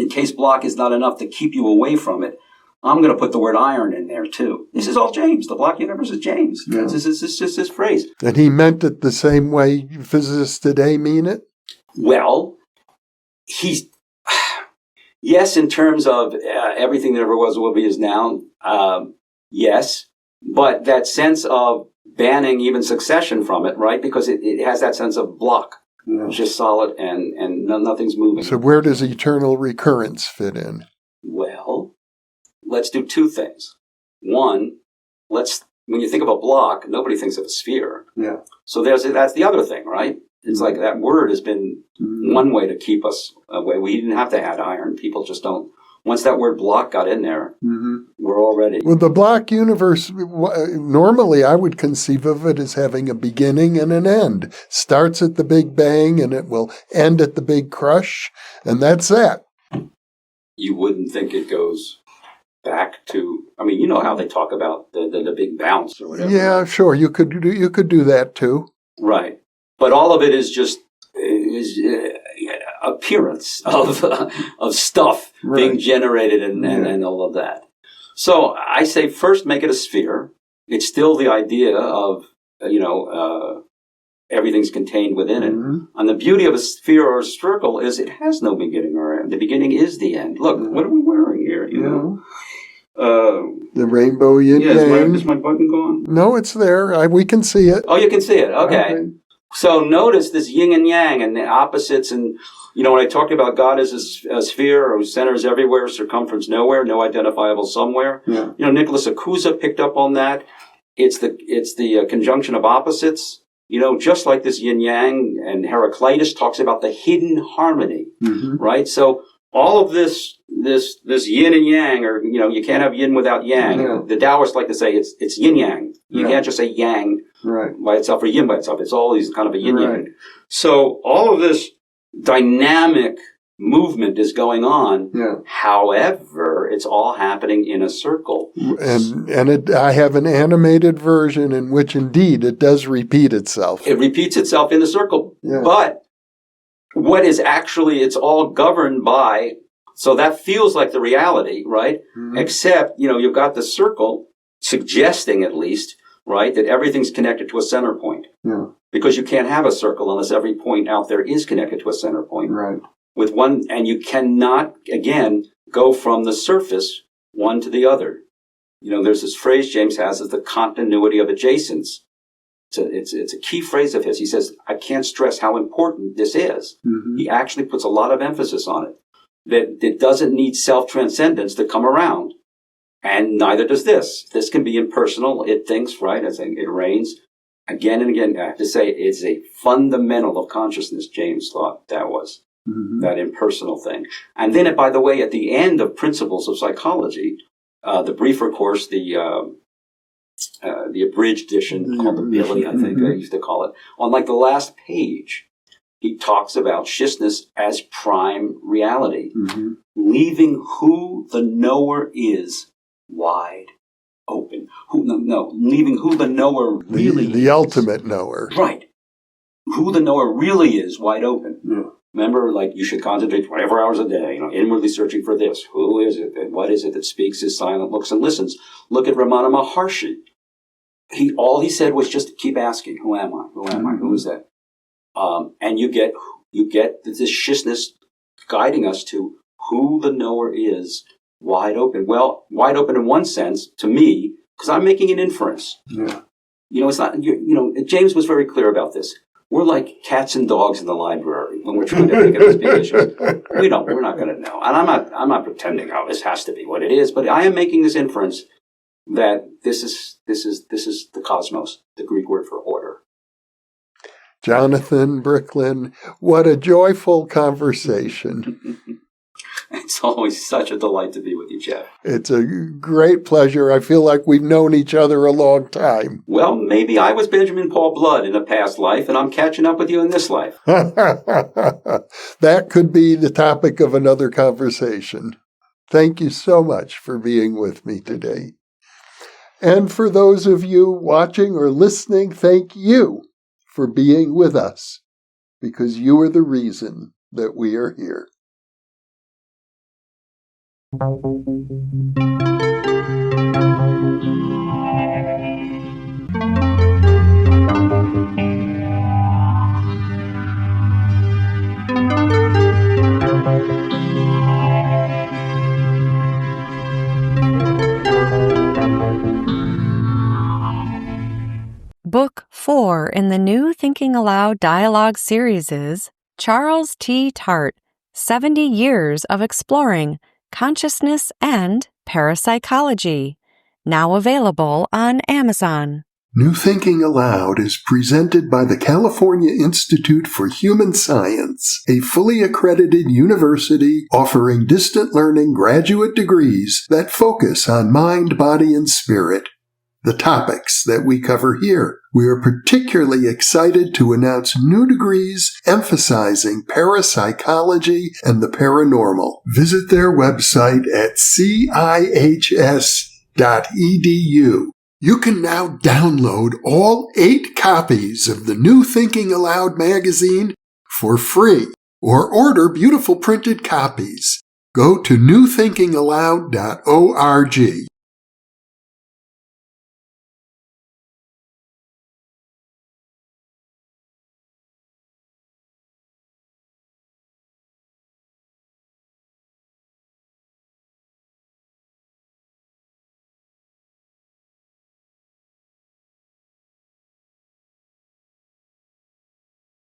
case block is not enough to keep you away from it, I'm going to put the word iron in there too. This is all James. The block universe is James. Yeah. This is just his phrase. And he meant it the same way physicists today mean it? Well, yes, in terms of everything that ever was, will be, is now, yes. But that sense of banning even succession from it, right? Because it has that sense of block. Yeah. It's just solid and nothing's moving. So where does eternal recurrence fit in? Well, let's do two things. One, when you think of a block, nobody thinks of a sphere. Yeah. So that's the other thing, right? It's like that word has been one way to keep us away. We didn't have to add iron. People just don't. Once that word block got in there, we're already. Well, the block universe, normally I would conceive of it as having a beginning and an end. Starts at the Big Bang and it will end at the Big Crush, and that's that. You wouldn't think it goes back to, you know how they talk about the big bounce or whatever. Yeah, sure. You could do that too. Right. But all of it is just appearance of stuff being generated and all of that. So I say first make it a sphere. It's still the idea of, everything's contained within it. And the beauty of a sphere or a circle is it has no beginning or end. The beginning is the end. Look, what are we wearing here, you know? The rainbow yin yang. Is my button gone? No, it's there. We can see it. Oh, you can see it. Okay. So notice this yin and yang and the opposites. And, when I talked about God as a sphere whose center is everywhere, circumference nowhere, no identifiable somewhere. Yeah. Nicholas Akuza picked up on that. It's the conjunction of opposites. Just like this yin yang, and Heraclitus talks about the hidden harmony, right? So all of this yin and yang, or you can't have yin without yang. Yeah. The Taoists like to say it's yin yang. You can't just say yang by itself or yin by itself. It's all these kind of a yin yang. So all of this dynamic movement is going on. Yeah. However, it's all happening in a circle. And I have an animated version in which indeed it does repeat itself. It repeats itself in the circle. Yeah. But what is actually, it's all governed by, so that feels like the reality, right? Except, you've got the circle suggesting at least, right, that everything's connected to a center point. Yeah. Because you can't have a circle unless every point out there is connected to a center point. Right. With one, and you cannot, again, go from the surface one to the other. There's this phrase James has as the continuity of adjacents. It's a key phrase of his. He says, I can't stress how important this is. He actually puts a lot of emphasis on it. that it doesn't need self-transcendence to come around. And neither does this. This can be impersonal. It thinks, right? As it rains. Again and again, I have to say, it's a fundamental of consciousness, James thought that was. That impersonal thing. And then, by the way, at the end of Principles of Psychology, the briefer course, the abridged edition, called the Billy, I think I used to call it, on like the last page, he talks about sciousness as prime reality, leaving who the knower is wide open. Leaving who the knower really is. The ultimate knower. Right. Who the knower really is wide open. Yeah. Remember, like, you should concentrate 24 hours a day, inwardly searching for this. Who is it? And what is it that speaks, is silent, looks, and listens? Look at Ramana Maharshi. All he said was just keep asking, who am I? Who am I? Who is that? And you get this sciousness guiding us to who the knower is wide open. Well, wide open in one sense, to me, because I'm making an inference. Yeah. It's not, James was very clear about this. We're like cats and dogs in the library when we're trying to think of these big issues. We're not going to know. And I'm not pretending, this has to be what it is, but I am making this inference that this is the cosmos, the Greek word for order. Jonathan Bricklin, what a joyful conversation. It's always such a delight to be with you, Jeff. It's a great pleasure. I feel like we've known each other a long time. Well, maybe I was Benjamin Paul Blood in a past life, and I'm catching up with you in this life. That could be the topic of another conversation. Thank you so much for being with me today. And for those of you watching or listening, thank you for being with us, because you are the reason that we are here. Book 4 in the new Thinking Aloud dialogue series is Charles T. Tart, 70 Years of Exploring Consciousness and Parapsychology, now available on Amazon. New Thinking Aloud is presented by the California Institute for Human Science, a fully accredited university offering distant learning graduate degrees that focus on mind, body, and spirit. The topics that we cover here. We are particularly excited to announce new degrees emphasizing parapsychology and the paranormal. Visit their website at cihs.edu. You can now download all 8 copies of the New Thinking Aloud magazine for free, or order beautiful printed copies. Go to newthinkingaloud.org.